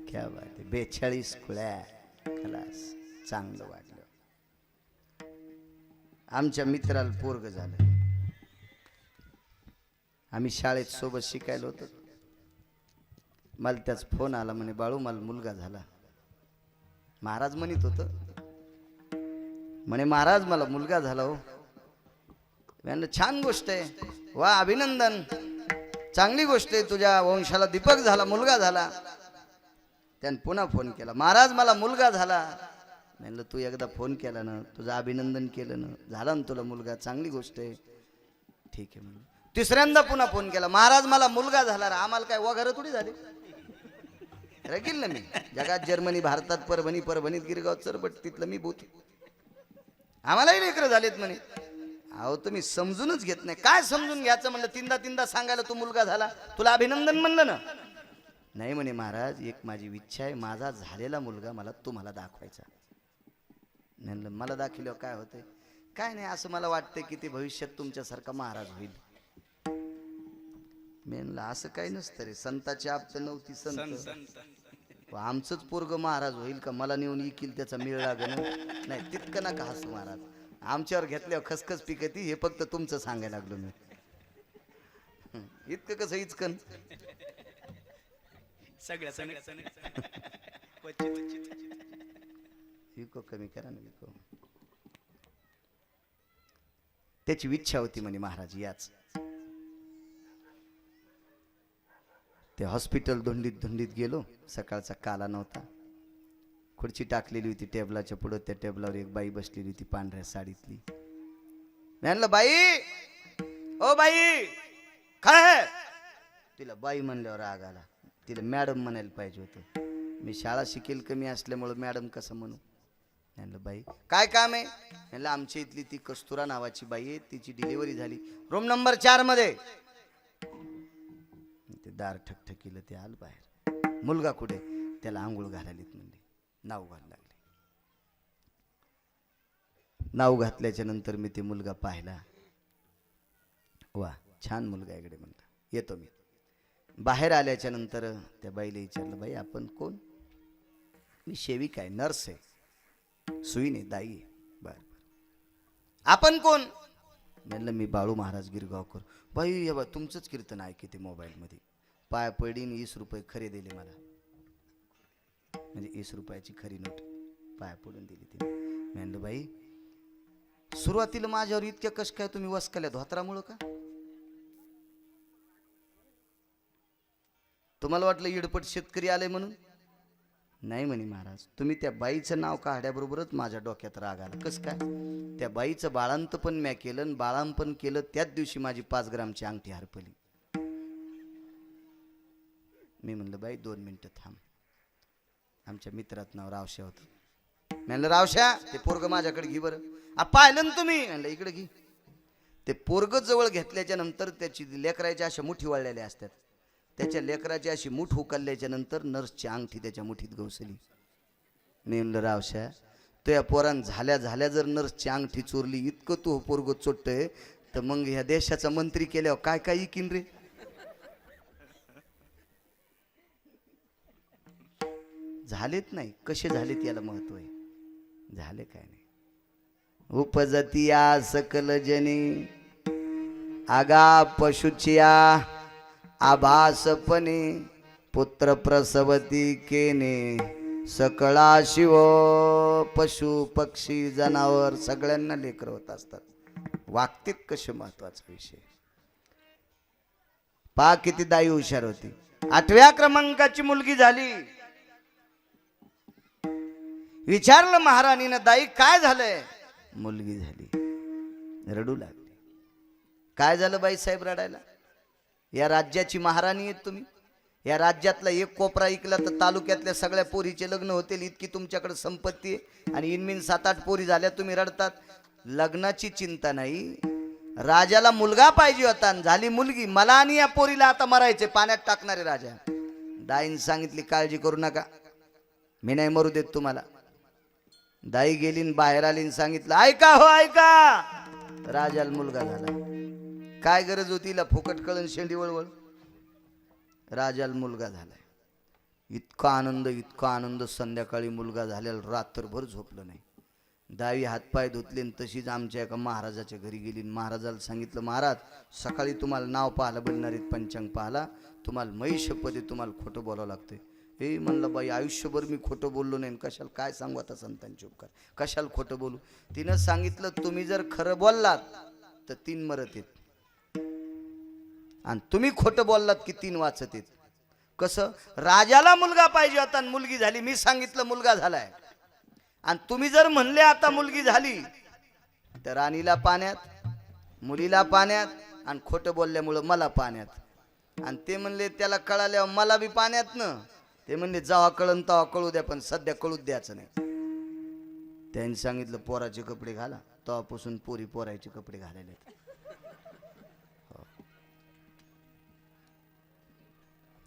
क्या बात आहे. 42 कुळ्या खलास, चांगलं वाटलं. आमच्या मित्राला पोरग झालं. आम्ही शाळेत सोबत शिकायला होतो. मला त्याच फोन आला, म्हणे बाळू मला मुलगा झाला. महाराज म्हणत होत म्हणे महाराज मला मुलगा झाला हो. म्हणलं छान गोष्ट आहे, वा अभिनंदन, चांगली गोष्ट आहे, तुझ्या वंशाला दीपक झाला, मुलगा झाला. त्याने पुन्हा फोन केला, महाराज मला मुलगा झाला. म्हणलं तू एकदा फोन केला ना, तुझं अभिनंदन केलं ना, झाला ना तुला मुलगा, चांगली गोष्ट आहे, ठीक आहे म्हणलं. तिसऱ्यांदा पुन्हा फोन केला, महाराज मला मुलगा झाला. आम्हाला काय वगैरे थोडी झाली रकील ना मी, जगात जर्मनी, भारतात परभणी, परभणीत गिरगाव चरबट, तिथलं मी भूत, आम्हालाही लेकरं झालेत म्हणे. अहो तुम्ही समजूनच घेत नाही. काय समजून घ्यायचं म्हणलं, तीनदा सांगायला तू मुलगा झाला, तुला अभिनंदन म्हणलं ना. नाही म्हणे महाराज, एक माझी इच्छा आहे, माझा झालेला मुलगा मला तुम्हाला दाखवायचा. म्हणलं मला दाखवल्यावर काय होतंय? काय नाही, असं मला वाटतं की ते भविष्यात तुमच्यासारखा महाराज होईल. म्हणलं असं काही नसतं रे, संताची आप तर नव्हती संत, आमचंच पोरग महाराज होईल का, मला नेऊन इकील त्याचा मेळ लागेल. नाही तितकं नका हसू महाराज, आमच्यावर घेतल्यावर खसखस पिकती, हे फक्त तुमचं सांगायला लागलो मी. इतकं कसं इचकन विको कमी करा ना, विको. त्याची इच्छा होती म्हणे महाराज याच. ते हॉस्पिटल धुंडीत गेलो, सकाळचा काला नव्हता, खुर्ची टाकलेली होती टेबलाच्या पुढं, त्या टेबलावर एक बाई बसलेली होती पांढऱ्या साडीतली. म्हणलं बाई, ओ बाई काय आहे? तिला बाई म्हणल्यावर राग आला, तिला मॅडम म्हणायला पाहिजे होतं. मी शाळा शिकेल कमी असल्यामुळं मॅडम कसं म्हणू. म्हणलं बाई काय काम आहे? म्हणलं आमच्या इथली ती कस्तुरा नावाची बाई आहे, तिची डिलिव्हरी झाली रूम नंबर 4 मध्ये. ते दार ठकठकीलं, ते आलं बाहेर. मुलगा कुठे? त्याला आंघोळ घालालीत म्हणले, नाव घालायला लागले. नाव घातल्याच्या नंतर मी ते मुलगा पाहिला, वा छान मुलगा इकडे, म्हणलं येतो मी. बाहेर आल्याच्या नंतर त्या बाईला विचारलं, बाई आपण कोण? मी सेविका आहे, नर्स आहे, सुई नाही, दाई आहे. बरं आपण कोण? म्हणलं मी बाळू महाराज गिरगावकर. बाई हे बा तुमचंच कीर्तन ऐके ते मोबाईलमध्ये, पाया पडीन 20 रुपये खरे दिले मला, म्हणजे 20 रुपयाची खरी नोट पाया पडून दिली तिने. म्हणलं बाई सुरुवातीला माझ्यावर इतक्या कश काय तुम्ही वसकल्या, धोत्रामुळं का? तुम्हाला वाटलं इडपट शेतकरी आले म्हणून? नाही म्हणे महाराज, तुम्ही त्या बाईचं नाव काढ्याबरोबरच माझ्या डोक्यात राग आला. कसं काय? त्या बाईचं बाळांत पण म्या केलं आणि बाळांपण केलं, त्याच दिवशी माझी 5 ग्रामची अंगठी हरपली. मी म्हणलं बाई 2 मिनिटं थांब. आमच्या मित्रात नाव रावशा होतं. म्हणलं रावशा ते पोरग माझ्याकडे घे बरं. पाहिलं ना तुम्ही? म्हणलं इकडे घे. ते पोरग जवळ घेतल्याच्या नंतर त्याची लेकराच्या अशा मुठी वळलेल्या असतात, त्याच्या लेकराची अशी मुठ उकलल्याच्या नंतर नर्सची अंगठी त्याच्या मुठीत गवसली. मी म्हणलं रावशा तो या पोरान झाल्या जर नर्सची अंगठी चोरली, इतकं तू पोरग चोटतय, तर मग ह्या देशाचा मंत्री केल्यावर काय काय इकीन रे. झालेत नाही, कसे झालेत याला महत्व आहे. झाले काय नाही. उपजतिया सकल जनी आगा पशुचिया आभासपणे पुत्र प्रसवती केने सकळा शिव. पशु पक्षी जनावर सगळ्यांना लेकर होत असतात. वागतीत कसे महत्वाचा विषय. पा किती दाई हुशार होती. 8व्या क्रमांकाची मुलगी झाली. विचारलं महाराणीनं, दाई काय झालंय? मुलगी झाली. रडू लागली. काय झालं बाई साहेब रडायला? या राज्याची महाराणी आहेत तुम्ही. या राज्यातला एक कोपरा ऐकला तर तालुक्यातल्या सगळ्या पोरीचे लग्न होतील, इतकी तुमच्याकडे संपत्ती आहे, आणि इनमिन 7-8 पोरी झाल्या, तुम्ही रडतात. लग्नाची चिंता नाही, राजाला मुलगा पाहिजे होता, झाली मुलगी. मला आणि या पोरीला आता मरायचे, पाण्यात टाकणारे राजा. दाईन सांगितली काळजी करू नका, मी नाही मरू देत तुम्हाला. दाई गेली बाहेर आली, सांगितलं ऐका हो ऐका, राजाला मुलगा झाला. काय गरज होती फुकट कळण शेंडी वळवळ. राजाला मुलगा झालाय. इतका आनंद. संध्याकाळी मुलगा झाल्याला रात्रभर झोपलं नाही. दावी हातपाय धुतले, तशीच आमच्या एका महाराजाच्या घरी गेली. महाराजाला सांगितलं, महाराज सकाळी तुम्हाला नाव पाहायला बोलणार आहेत, पंचांग पाहाला, तुम्हाला महिषपदी तुम्हाला खोटं बोलावं लागतंय. हे म्हणलं बाई आयुष्यभर मी खोटं बोललो नाही, कशाला काय सांगू आता संतांचे उपकार, कशाला खोटं बोलू. तिनं सांगितलं तुम्ही जर खरं बोललात तर 3 मरत येत आणि तुम्ही खोटं बोललात की 3 वाचत येत. कसं, राजाला मुलगा पाहिजे होता आणि मुलगी झाली, मी सांगितलं मुलगा झालाय, आणि तुम्ही जर म्हणले आता मुलगी झाली तर राणीला पाण्यात, मुलीला पाण्यात, आणि खोटं बोलल्यामुळं मला पाण्यात. आणि ते म्हणले त्याला कळाल्यावर मला बी पाण्यात न. ते म्हणले जेव्हा कळन तेव्हा कळू द्या, पण सध्या कळूच द्यायचं नाही. त्यांनी सांगितलं पोराचे कपडे घाला, तेव्हापासून पोरी पोराचे कपडे घालायला.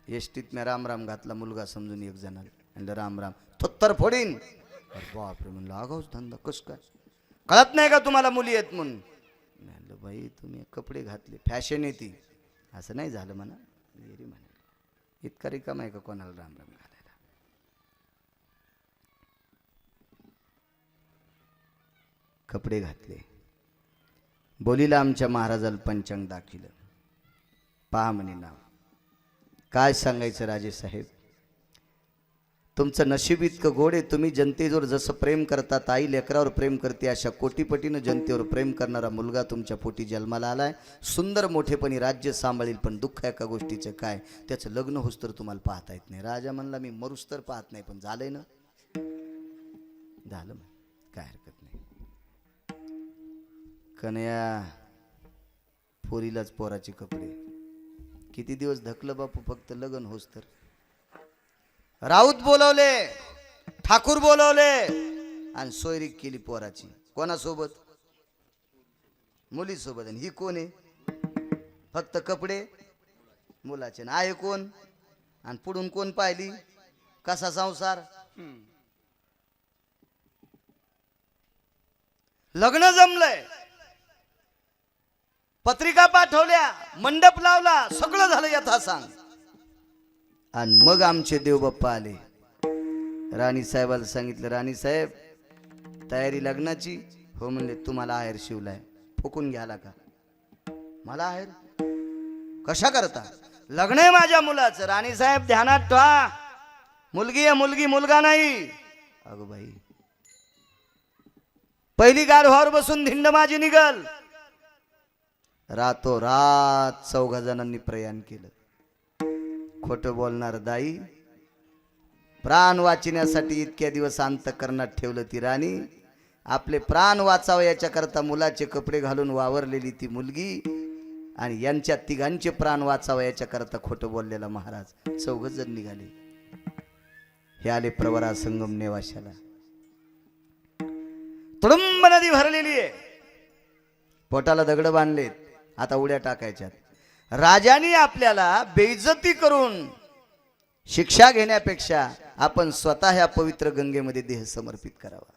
एसटीत मी राम राम घातला, मुलगा समजून एक जणाला म्हणलं राम राम, थोत्तर फोडीन. बापरे म्हणलं आगाऊच धंदा, कस काय कळत नाही का तुम्हाला मुली आहेत म्हणून. म्हणलं बाई तुम्ही कपडे घातले, फॅशन येते, असं नाही झालं म्हणा. वेरी म्हणा इतका रिकाम आहे का कोणाला राम राम घालायला. कपडे घातले, बोलीला आमच्या महाराजाला पंचांग दाखिलं. पहा म्हणे नाव, काय सांगायचं राजे साहेब, तुमचं नशीब इतकं गोड आहे. तुम्ही जनतेवर जसं प्रेम करतात, आई लेकरावर प्रेम करते, अशा कोटीपटीनं जनतेवर प्रेम करणारा मुलगा तुमच्या पोटी जन्माला आलाय. सुंदर मोठेपणी राज्य सांभाळील, पण दुःख एका गोष्टीचं काय, त्याचं लग्न होस तर तुम्हाला पाहता येत नाही. राजा म्हणला मी मरूस तर पाहत नाही, पण झालंय ना, झालं काय हरकत नाही. कन्या पोरीलाच पोराचे कपडे, किती दिवस धकलं बापू, फक्त लग्न होस तर. राऊत बोलवले, ठाकूर बोलवले, आणि सोयरीक केली पोराची. कोणासोबत, मुलीसोबत. आणि ही कोण आहे, फक्त कपडे मुलाचे, आहे कोण, आणि पुढून कोण पाहिली, कसा संसार. लग्न जमलंय, पत्रिका पाठवल्या, मंडप लावला, सगळं झालं यथा सांग. आणि मग आमचे देवबाप्पा आले. राणी साहेबाला सांगितलं, राणी साहेब तयारी लग्नाची. हो म्हणले, तुम्हाला आहेर शिवलाय, फुकून घ्याला का. मला आहेर कशा करता, लग्न आहे माझ्या मुलाचं. राणी साहेब ध्यानात ठेवा, मुलगी आहे मुलगी, मुलगा नाही. अगो बाई, पहिली गाढवावर बसून धिंड माझी निघल. रातोरात 4 जणांनी प्रयाण केलं. खोटं बोलणार दाई, प्राण वाचण्यासाठी इतक्या दिवस अंतःकरणात ठेवलं ती राणी. आपले प्राण वाचावं याच्याकरता मुलाचे कपडे घालून वावरलेली ती मुलगी, आणि यांच्या तिघांचे प्राण वाचावं याच्याकरता खोटं बोललेला महाराज. 4 जण निघाले. हे आले प्रवरा संगम नेवाशाला. तुडुंब नदी भरलेली आहे, पोटाला दगड बांधलेत, आता उड्या टाकायच्यात. राजाने आपल्याला बेइज्जती करून शिक्षा घेण्यापेक्षा आपण स्वतः ह्या पवित्र गंगेमध्ये देह समर्पित करावा,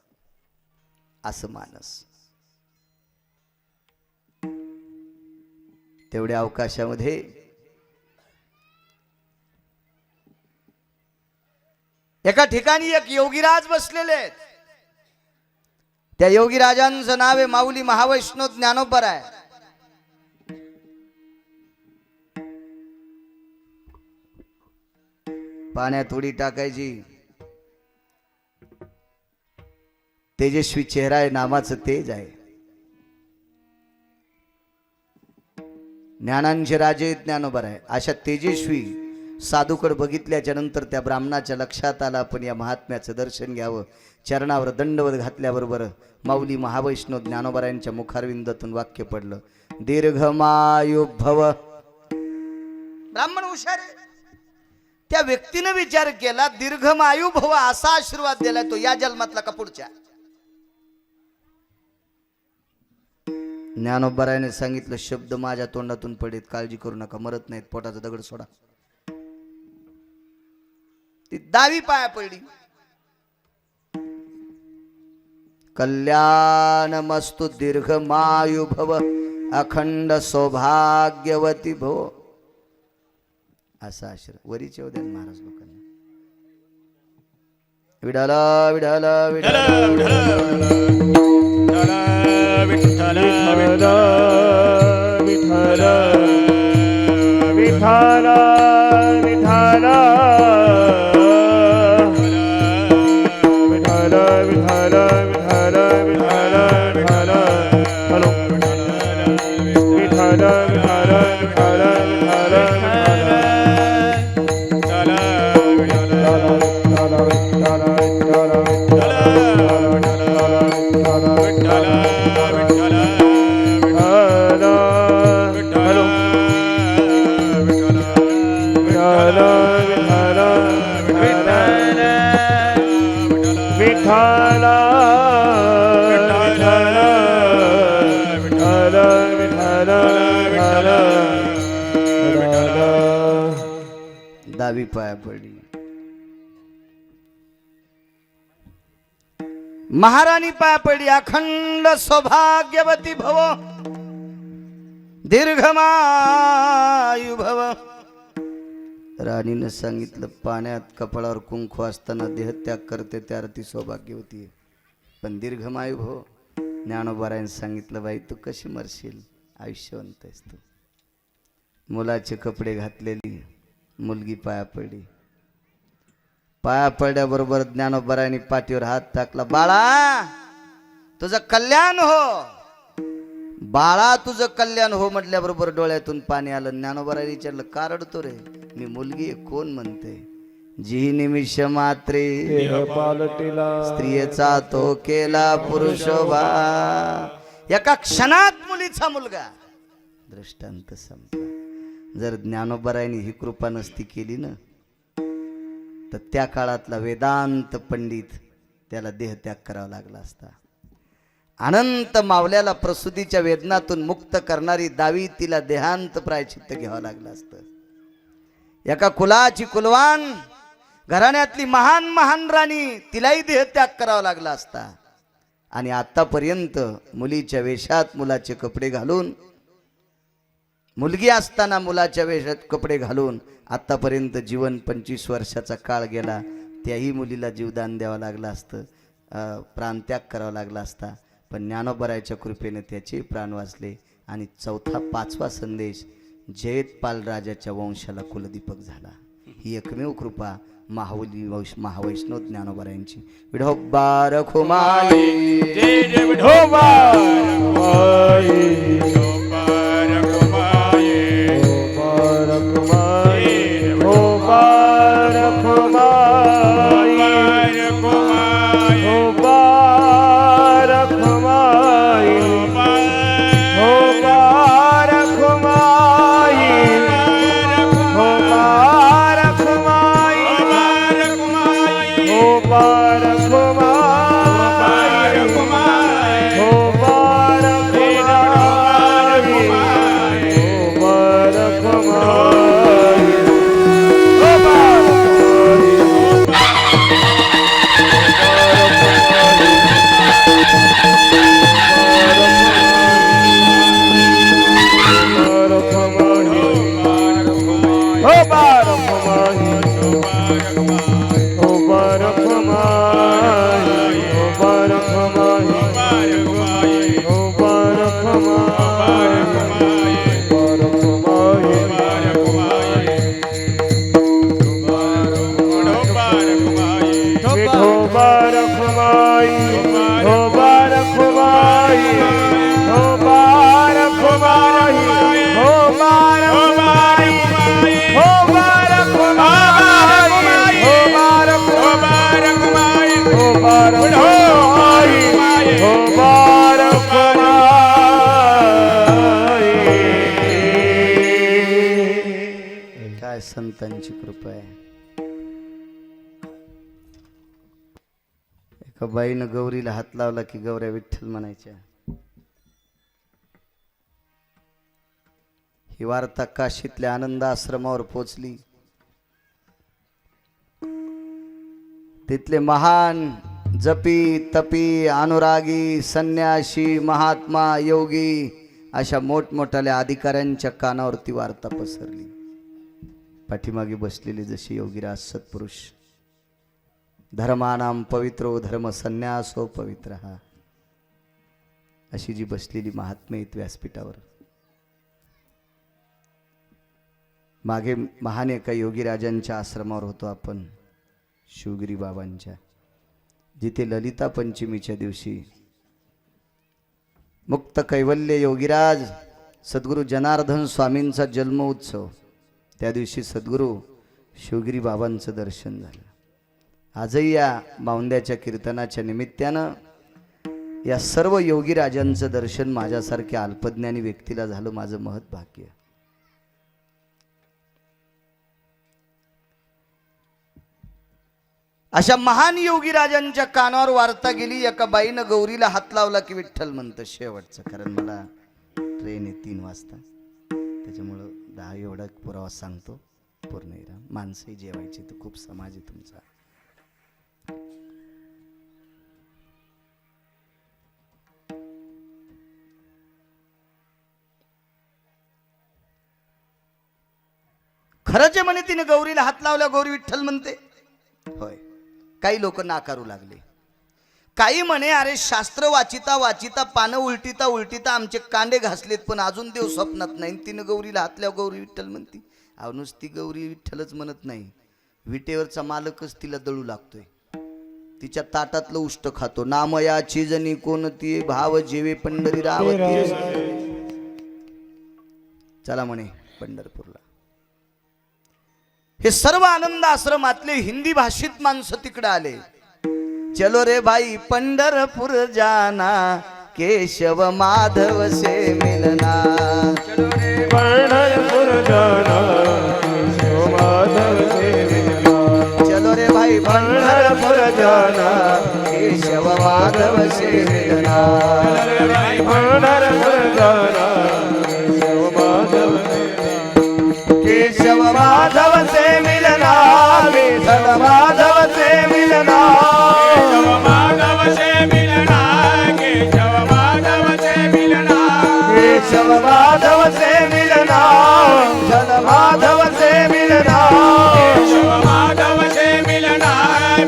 असं मानस. तेवढ्या अवकाशामध्ये एका ठिकाणी एक योगीराज बसलेले आहेत. त्या योगीराजांचं नाव आहे माऊली महावैष्णव ज्ञानोबराय. पाण्यात उडी टाकायची, तेजस्वी चेहरा आहे, नामाचं तेज आहे. ज्ञानांचे राजे ज्ञानोबराय. अशा तेजस्वी साधूकडे बघितल्याच्या नंतर त्या ब्राह्मणाच्या लक्षात आलं आपण या महात्म्याचं दर्शन घ्यावं. चरणावर दंडवत घातल्याबरोबर माऊली महावैष्णव ज्ञानोबरायांच्या मुखारविंदातून वाक्य पडलं, दीर्घमायु भव. ब्राह्मण हुशार आहे. त्या व्यक्तीने विचार केला, दीर्घमायु भव असा आशीर्वाद दिलाय तो या जन्मातला का पुढच्या. ज्ञानोबरायाने सांगितलं, शब्द माझ्या तोंडातून पडेत, काळजी करू नका, मरत नाहीत, पोटाचा दगड सोडा. ती 10वी पाया पडली. कल्याण मस्तु दीर्घमायु भव अखंड सौभाग्यवती भव, असा आशीर्वाद वरीचे उद्या महाराज लोकांना. विडाला विडाला विडाला विठ्ठल विठ्ठल विठ्ठल विठ्ठल दावी पाया पडली. महाराणी पाया पडली. अखंड सौभाग्यवती भव, दीर्घमायु भव. राणीनं सांगितलं पाण्यात कपाळावर कुंकू असताना देहत्याग करते त्या ती सौभाग्यवती आहे, पण दीर्घमायु भव. ज्ञानोबारायने सांगितलं बाई तू कशी मरशील, आयुष्यवंत आहेस तू. मुलाचे कपडे घातलेली मुलगी पाया पडली. पाया पडल्याबरोबर ज्ञानोबारायने पाठीवर हात टाकला. बाळा तुझं कल्याण हो, बाळा तुझं कल्याण हो म्हटल्याबरोबर डोळ्यातून पाणी आलं. ज्ञानोबारायने विचारलं का रडतो रे? मी मुलगी आहे. कोण म्हणते? जी निमिष मात्रे स्त्रियेचा तो केला पुरुषोभा. एका क्षणात मुलीचा मुलगा. दृष्टांत संपला. जर ज्ञानोबारायने ही कृपा नसती केली ना, तर त्या काळातला वेदांत पंडित त्याला देहत्याग करावा लागला असता. अनंत मावल्याला प्रसूतीच्या वेदनातून मुक्त करणारी दावी तिला देहांत प्रायचित्त घ्यावं लागलं असतं. एका कुलाची कुलवान घराण्यातली महान महान राणी तिलाही देहत्याग करावा लागला असता. आणि आतापर्यंत मुलीच्या वेशात मुलाचे कपडे घालून, मुलगी असताना मुलाच्या वेशात कपडे घालून आतापर्यंत जीवन 25 वर्षाचा काळ गेला. त्याही मुलीला जीवदान द्यावं लागलं असतं, प्राणत्याग करावा लागला असता. पण ज्ञानोबारायच्या कृपेने त्याचे प्राण वाचले. आणि चौथा 5वा संदेश जयतपाल राजाच्या वंशाला कुलदीपक झाला. ही एकमेव कृपा महावैष्णव ज्ञानोबारायांची. विठोबा रखुमाई, जय जय विठोबा रखुमाई. काय संतांची कृपा आहे. एका बाईनं गौरीला हात लावला की गौऱ्या विठ्ठल म्हणायच्या. ही वार्ता काशीतल्या आनंद आश्रमावर पोचली. तिथले महान जपी तपी अनुरागी संन्यासी महात्मा योगी अशा मोठमोठ्या अधिकाऱ्यांच्या कानावर ती वार्ता पसरली. पाठीमागे बसलेले जसे योगीराज सत्पुरुष, धर्मानाम पवित्रो धर्म संन्यासो पवित्र, अशी जी बसलेली महात्मे आहेत व्यासपीठावर. मागे महान एका योगीराजांच्या आश्रमावर होतो आपण, शिवगिरी बाबांच्या, जिथे ललिता पंचमीच्या दिवशी मुक्त कैवल्य योगीराज सद्गुरु जनार्दन स्वामींचा जन्म उत्सव त्या दिवशी सद्गुरू शिवगिरी बाबांचं दर्शन झालं। आजही या बावंद्याच्या कीर्तनाच्या निमित्तानं या सर्व योगी राजांचं दर्शन माझ्यासारख्या अल्पज्ञानी व्यक्तीला झालं, माझं महत् भाग्य। अशा महान योगी राजांच्या कानावर वार्ता गेली, एका बाईनं गौरीला हात लावला की विठ्ठल म्हणतं शेवटचं, कारण मला ट्रेन आहे 3 वाजता, त्याच्यामुळं 10 एवढा पुरावा सांगतो, पूर्ण येरा माणसंही जेवायची, तर खूप समाज आहे तुमचा। खरंच म्हणे तिने गौरीला हात लावला, गौरी विठ्ठल म्हणते होय। काही लोक नाकारू लागले, काही म्हणे अरे शास्त्र वाचिता वाचिता पानं उलटीता उलटीता आमचे कांडे घासलेत, पण अजून देव स्वप्नात नाही। तिनं गौरीला हातल्यावर गौरी विठ्ठल म्हणती, अहो नुसती गौरी विठ्ठलच म्हणत नाही, विटेवरचा मालकच तिला दळू लागतोय, तिच्या ताटातलं उष्ट खातो। नामयाची जनी कोणती भाव जेवे पंढरी रावती, चला म्हणे पंढरपूरला। हे सर्व आनंद आश्रमातले हिंदी भाषित माणसं तिकडे आले। चलो रे भाई पंढरपूर जाना, केशव माधव से मिलना, पंढरपूर जाना, केशव माधव से मिलना। चलो रे भाई पंढरपूर जाना, केशव माधव से मिलना, पंढरपूर जाना, केशव माधव से केशव माधव से मिलना, विठ्ठल माधव से मिलना, केशव माधव से मिलना, केशव माधव से मिलना, केशव माधव से मिलना, विठ्ठल माधव से मिलना, केशव माधव से मिलना,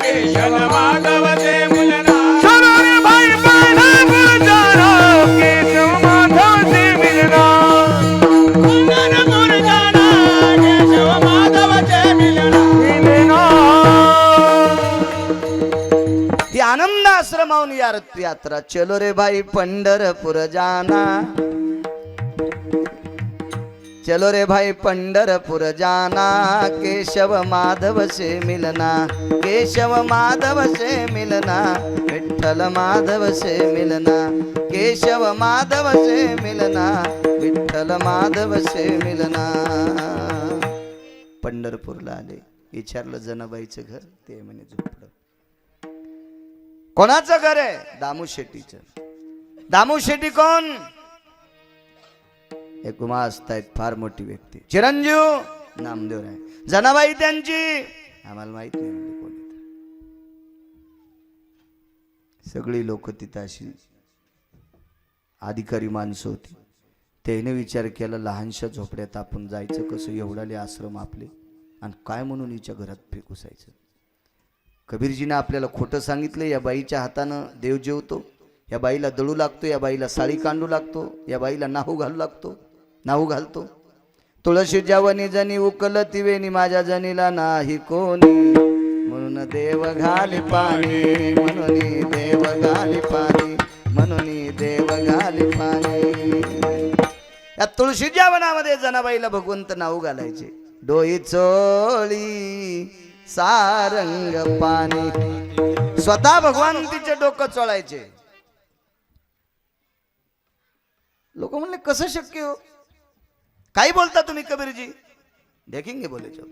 केशव माधव से मिलना। चलो रे भाई पंढरपूर जाना, केशव माधव से मिलना, पंढरपूर जाना, केशव माधव से मिलना। ही आनंद आश्रमाहून यात्रा। चलो रे भाई पंढरपूर जाना, चलो रे भाई पंढरपूर जाना, केशव माधव से मिलना, केशव माधव से मिलना, विठ्ठल माधव से मिलना, केशव माधव से मिलना, विठ्ठल माधव से मिलना। पंढरपूरला आले, विचारलं जनाबाईचं घर, ते म्हणे झोपडं। कोणाचं घर आहे? दामू शेट्टीचं। दामू शेट्टी कोण? एक उमास्त आहेत, फार मोठी व्यक्ती, चिरंजीव नामदेव राय। जनाबाई त्यांची आम्हाला माहित नाही म्हणजे कोण आहे। सगळी लोक तिथं अशी अधिकारी माणसं होती। त्याने विचार केला, लहानशा झोपड्यात आपण जायचं कसं, एवढाले आश्रम आपले, आणि काय म्हणून हिच्या घरात फेकुसायचं। कबीरजीने आपल्याला खोटं सांगितलं, या बाईच्या हातानं देव जेवतो, या बाईला दळू लागतो, या बाईला साडी कांडू लागतो, या बाईला नाहू घालू लागतो, नाहू घालतो। तुळशी जवनी जनी उकलती वेणी, माझ्या जनीला नाही कोणी, म्हणून देव घाली पाणी, म्हणून देव घाली पाणी, म्हणून देव घाली पाणी। या तुळशीच्या वनामध्ये जनाबाईला भगवंत नाहू घालायचे। डोई चोळी सारंग पाणी, स्वतः भगवान तिचे डोकं चोळायचे। लोक म्हणले कसं शक्य हो, काही बोलता तुम्ही कबीरजी? देखेंगे बोले चलो।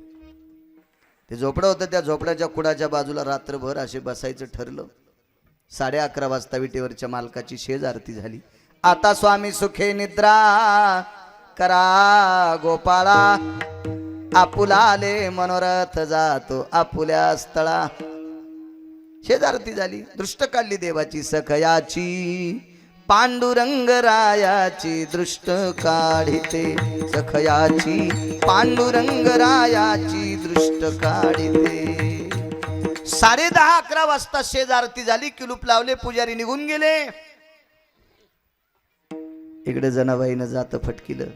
ते झोपडं होतं, त्या झोपड्याच्या कुडाच्या बाजूला रात्रभर असे बसायचं ठरलं। 11:30 वाजता विटेवरच्या मालकाची शेज आरती झाली। आता स्वामी सुखे निद्रा करा गोपाळा, आपुला आले मनोरथ जातो आपुल्या स्थळा। शेज आरती झाली, दृष्ट काढली देवाची सखयाची, पांडुरंग रायाची दृष्ट काढिते सखयाची, पांडुरंग रायाची दृष्ट काढिते। 10:30-11 वाजता शेज आरती झाली, किलूप लावले, पुजारी निघून गेले। इकडे जनाबाईनं जात फटकिलं,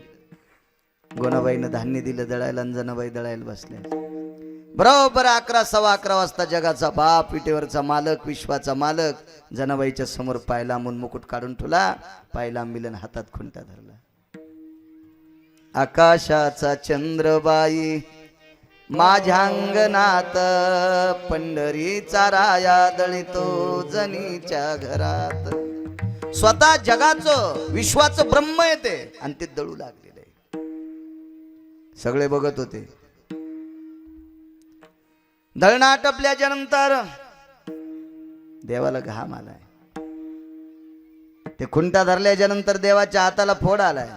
गोनाबाईनं धान्य दिलं दळायला, आणि जनाबाई दळायला बसल्या। बरोबर 11-11:15 वाजता जगाचा बाप, विटेवरचा मालक, विश्वाचा मालक जनाबाईच्या समोर पाय लांबून मुकुट काढून ठेवला, पाय लांबिलन हातात खुंटा धरला। आकाशाचा चंद्रबाई माझ्या अंगणात पंढरीचा राया दळितो जनीच्या घरात. स्वतः जगाचं विश्वाचं ब्रह्म येते आणि ते दळू लागलेले सगळे बघत होते. दळणं आटपल्याच्या नंतर देवाला घाम आलाय. ते खुंटा धरल्याच्या नंतर देवाच्या हाताला फोड आलाय.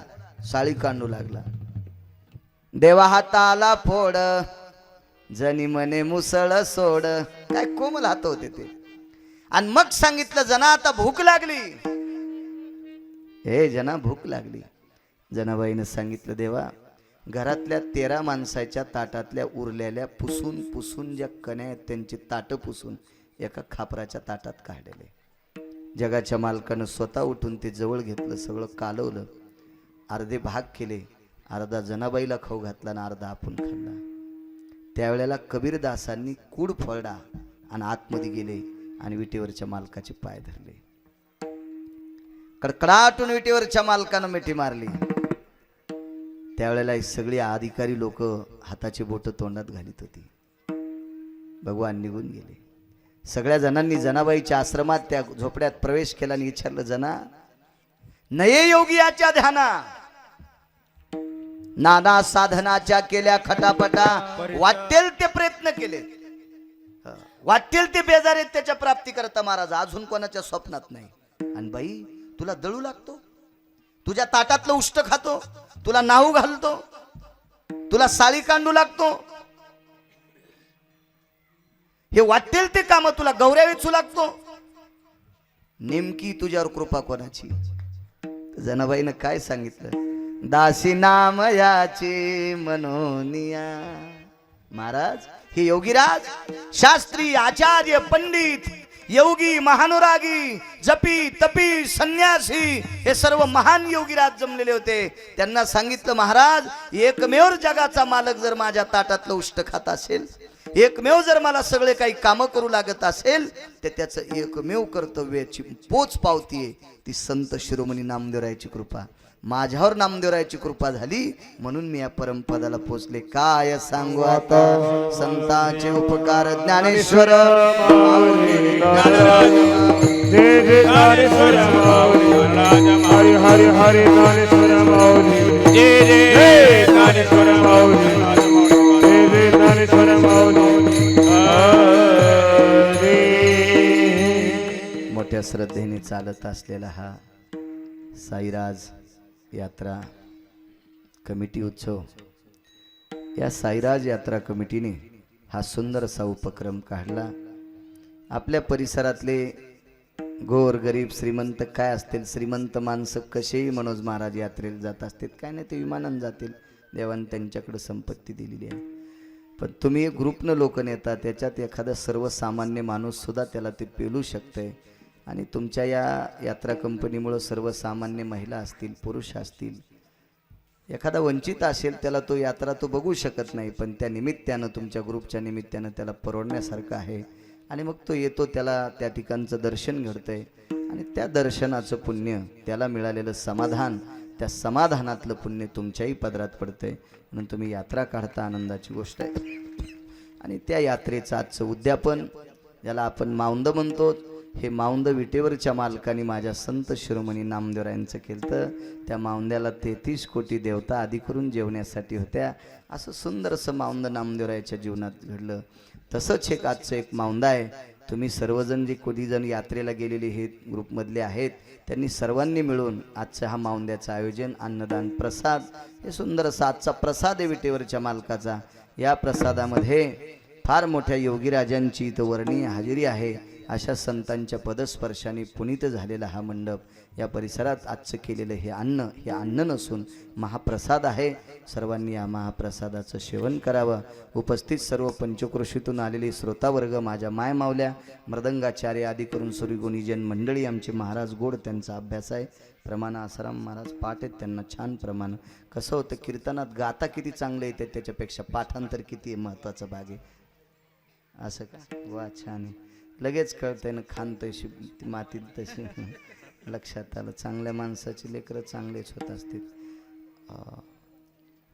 साळी कांडू लागला. देवा हाताला फोड जनी म्हणे मुसळ सोड. काय कोमल हात होते ते. आणि मग सांगितलं जना आता भूक लागली. हे जना भूक लागली. जनाबाईनं सांगितलं देवा घरातल्या 13 माणसाच्या ताटातल्या उरलेल्या पुसून पुसून ज्या कण्या आहेत त्यांची ताटं पुसून एका खापराच्या ताटात काढलेले. जगाच्या मालकानं स्वतः उठून ते जवळ घेतलं. सगळं कालवलं. अर्धे भाग केले. अर्धा जनाबाईला खाऊ घातला आणि अर्धा आपण खाल्ला. त्यावेळेला कबीरदासांनी कूड फळडा आणि आतमध्ये गेले आणि विटेवरच्या मालकाचे पाय धरले. कडकडाटून विटेवरच्या मालकानं मिठी मारली. त्यावेळेला सगळी अधिकारी लोक हाताची बोट तोंडात घालीत होती. भगवान निघून गेले. सगळ्या जणांनी जनाबाईच्या आश्रमात त्या झोपड्यात प्रवेश केला आणि विचारलं जना नये योगियाच्या ध्याना नाना साधनाच्या केल्या खटापटा वाटेल ते प्रयत्न केले वाटेल ते बेजार आहेत त्याच्या प्राप्ती करता महाराज अजून कोणाच्या स्वप्नात नाही. आणि बाई तुला दळू लागतो. तुझ्या ताटातलं उष्ट खातो. तुला नाहू घालतो. तुला साळी कांडू लागतो. हे वाटेल ते काम तुला गौऱ्या वेचू लागतो. नेमकी तुझ्यावर कृपा कोणाची. जनाबाईनं काय सांगितलं दासी नाम याची मनोनिया. महाराज हे योगीराज शास्त्री आचार्य पंडित योगी महानुरागी जपी तपी संन्यासी हे सर्व महान योगीराज जमलेले होते. त्यांना सांगितलं महाराज एकमेव जगाचा मालक जर माझ्या ताटातलं उष्ट खात असेल एकमेव जर मला सगळे काही कामं करू लागत असेल तर त्याचं एकमेव कर्तव्याची पोच पावतीये ती संत शिरोमणी नामदेवरायाची कृपा. माझ्यावर नामदेवरायाची कृपा झाली म्हणून मी या परमपदाला पोचले. काय सांगू आता संतांचे उपकार. ज्ञानेश्वर हरी हरी हरी ज्ञानेश्वर माऊली जय जय ज्ञानेश्वर माऊली जय जय ज्ञानेश्वर माऊली. मोठ्या श्रद्धेने चालत असलेला हा साईराज यात्रा कमिटी उत्सव या साईराज यात्रा कमिटीने हा सुंदरसा उपक्रम काढला. आपल्या परिसरातले गोर गरीब श्रीमंत काय असतील श्रीमंत माणसं कसेही मनोज महाराज यात्रेला जात असतील काय नाही ते विमानानं जातील. देवाने त्यांच्याकडे संपत्ती दिलेली आहे. पण तुम्ही ग्रुपनं लोक नेता त्याच्यात एखादा सर्वसामान्य माणूस सुद्धा त्याला ते पेलू शकतंय. आणि तुमच्या या यात्रा कंपनीमुळं सर्वसामान्य महिला असतील पुरुष असतील एखादा वंचित असेल त्याला तो यात्रा तो बघू शकत नाही. पण त्या निमित्तानं तुमच्या ग्रुपच्या निमित्तानं त्याला परवडण्यासारखं आहे. आणि मग तो येतो त्याला त्या ठिकाणचं दर्शन घडतंय आणि त्या दर्शनाचं पुण्य त्याला मिळालेलं समाधान त्या समाधानातलं पुण्य तुमच्याही पदरात पडतंय. म्हणून तुम्ही यात्रा काढता आनंदाची गोष्ट आहे. आणि त्या यात्रेचं आजचं उद्यापन ज्याला आपण माऊंद म्हणतो हे माऊंद विटेवरच्या मालकाने माझ्या संत शिरोमणी नामदेवरायांचं केलं. त्या माऊंद्याला 33 कोटी देवता आधी करून जेवण्यासाठी होत्या. असं सुंदरसं माऊंद नामदेवरायाच्या जीवनात घडलं. तसंच एक आजचं एक माऊंद आहे. तुम्ही सर्वजण जे कोणी जण यात्रेला गेलेले हे ग्रुपमधले आहेत त्यांनी सर्वांनी मिळून आजचं हा माऊंद्याचं आयोजन अन्नदान प्रसाद हे सुंदरसा आजचा प्रसाद आहे विटेवरच्या मालकाचा. या प्रसादामध्ये फार मोठ्या योगीराजांची इथं वर्णीय हजेरी आहे. अशा संतांच्या पदस्पर्शाने पुनीत झालेला हा मंडप या परिसरात आजचं केलेलं हे अन्न नसून महाप्रसाद आहे. सर्वांनी या महाप्रसादाचं सेवन करावं. उपस्थित सर्व पंचक्रोशीतून आलेले श्रोतावर्ग माझ्या माय मावल्या मृदंगाचार्य आदी करून सूर्यगुणीजन मंडळी आमचे महाराज गोड त्यांचा अभ्यास आहे. प्रमाण आसाराम महाराज पाठ आहेत त्यांना छान प्रमाण. कसं होतं कीर्तनात गाता किती चांगलं येते त्याच्यापेक्षा पाठांतर किती महत्त्वाचा भाग आहे. असं का वा छान आहे. लगेच कळतंय ना खान तशी मातीत तशी लक्षात आलं. चांगल्या माणसाची लेकरं चांगलेच होत असतील.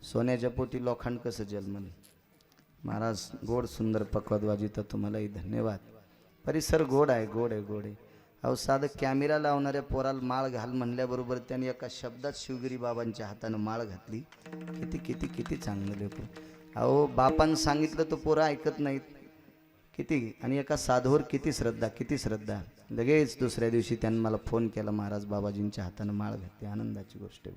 सोन्याच्या पोटी लोखंड कसं जन्मन. महाराज गोड सुंदर पकवाद वाजिता तुम्हालाही धन्यवाद. परिसर गोड आहे, गोड आहे, गोड आहे. अहो साधं कॅमेरा लावणाऱ्या पोराला माळ घाल म्हणल्याबरोबर त्याने एका शब्दात शिवगिरी बाबांच्या हातानं माळ घातली. किती किती किती चांगलं लेकरू. अहो बापानं सांगितलं तो पोरं ऐकत नाहीत. किती आणि एका साधूवर किती श्रद्धा, किती श्रद्धा. लगेच दुसऱ्या दिवशी त्यांनी मला फोन केला, महाराज बाबाजींच्या हातानं माळ घातली. आनंदाची गोष्ट आहे. वा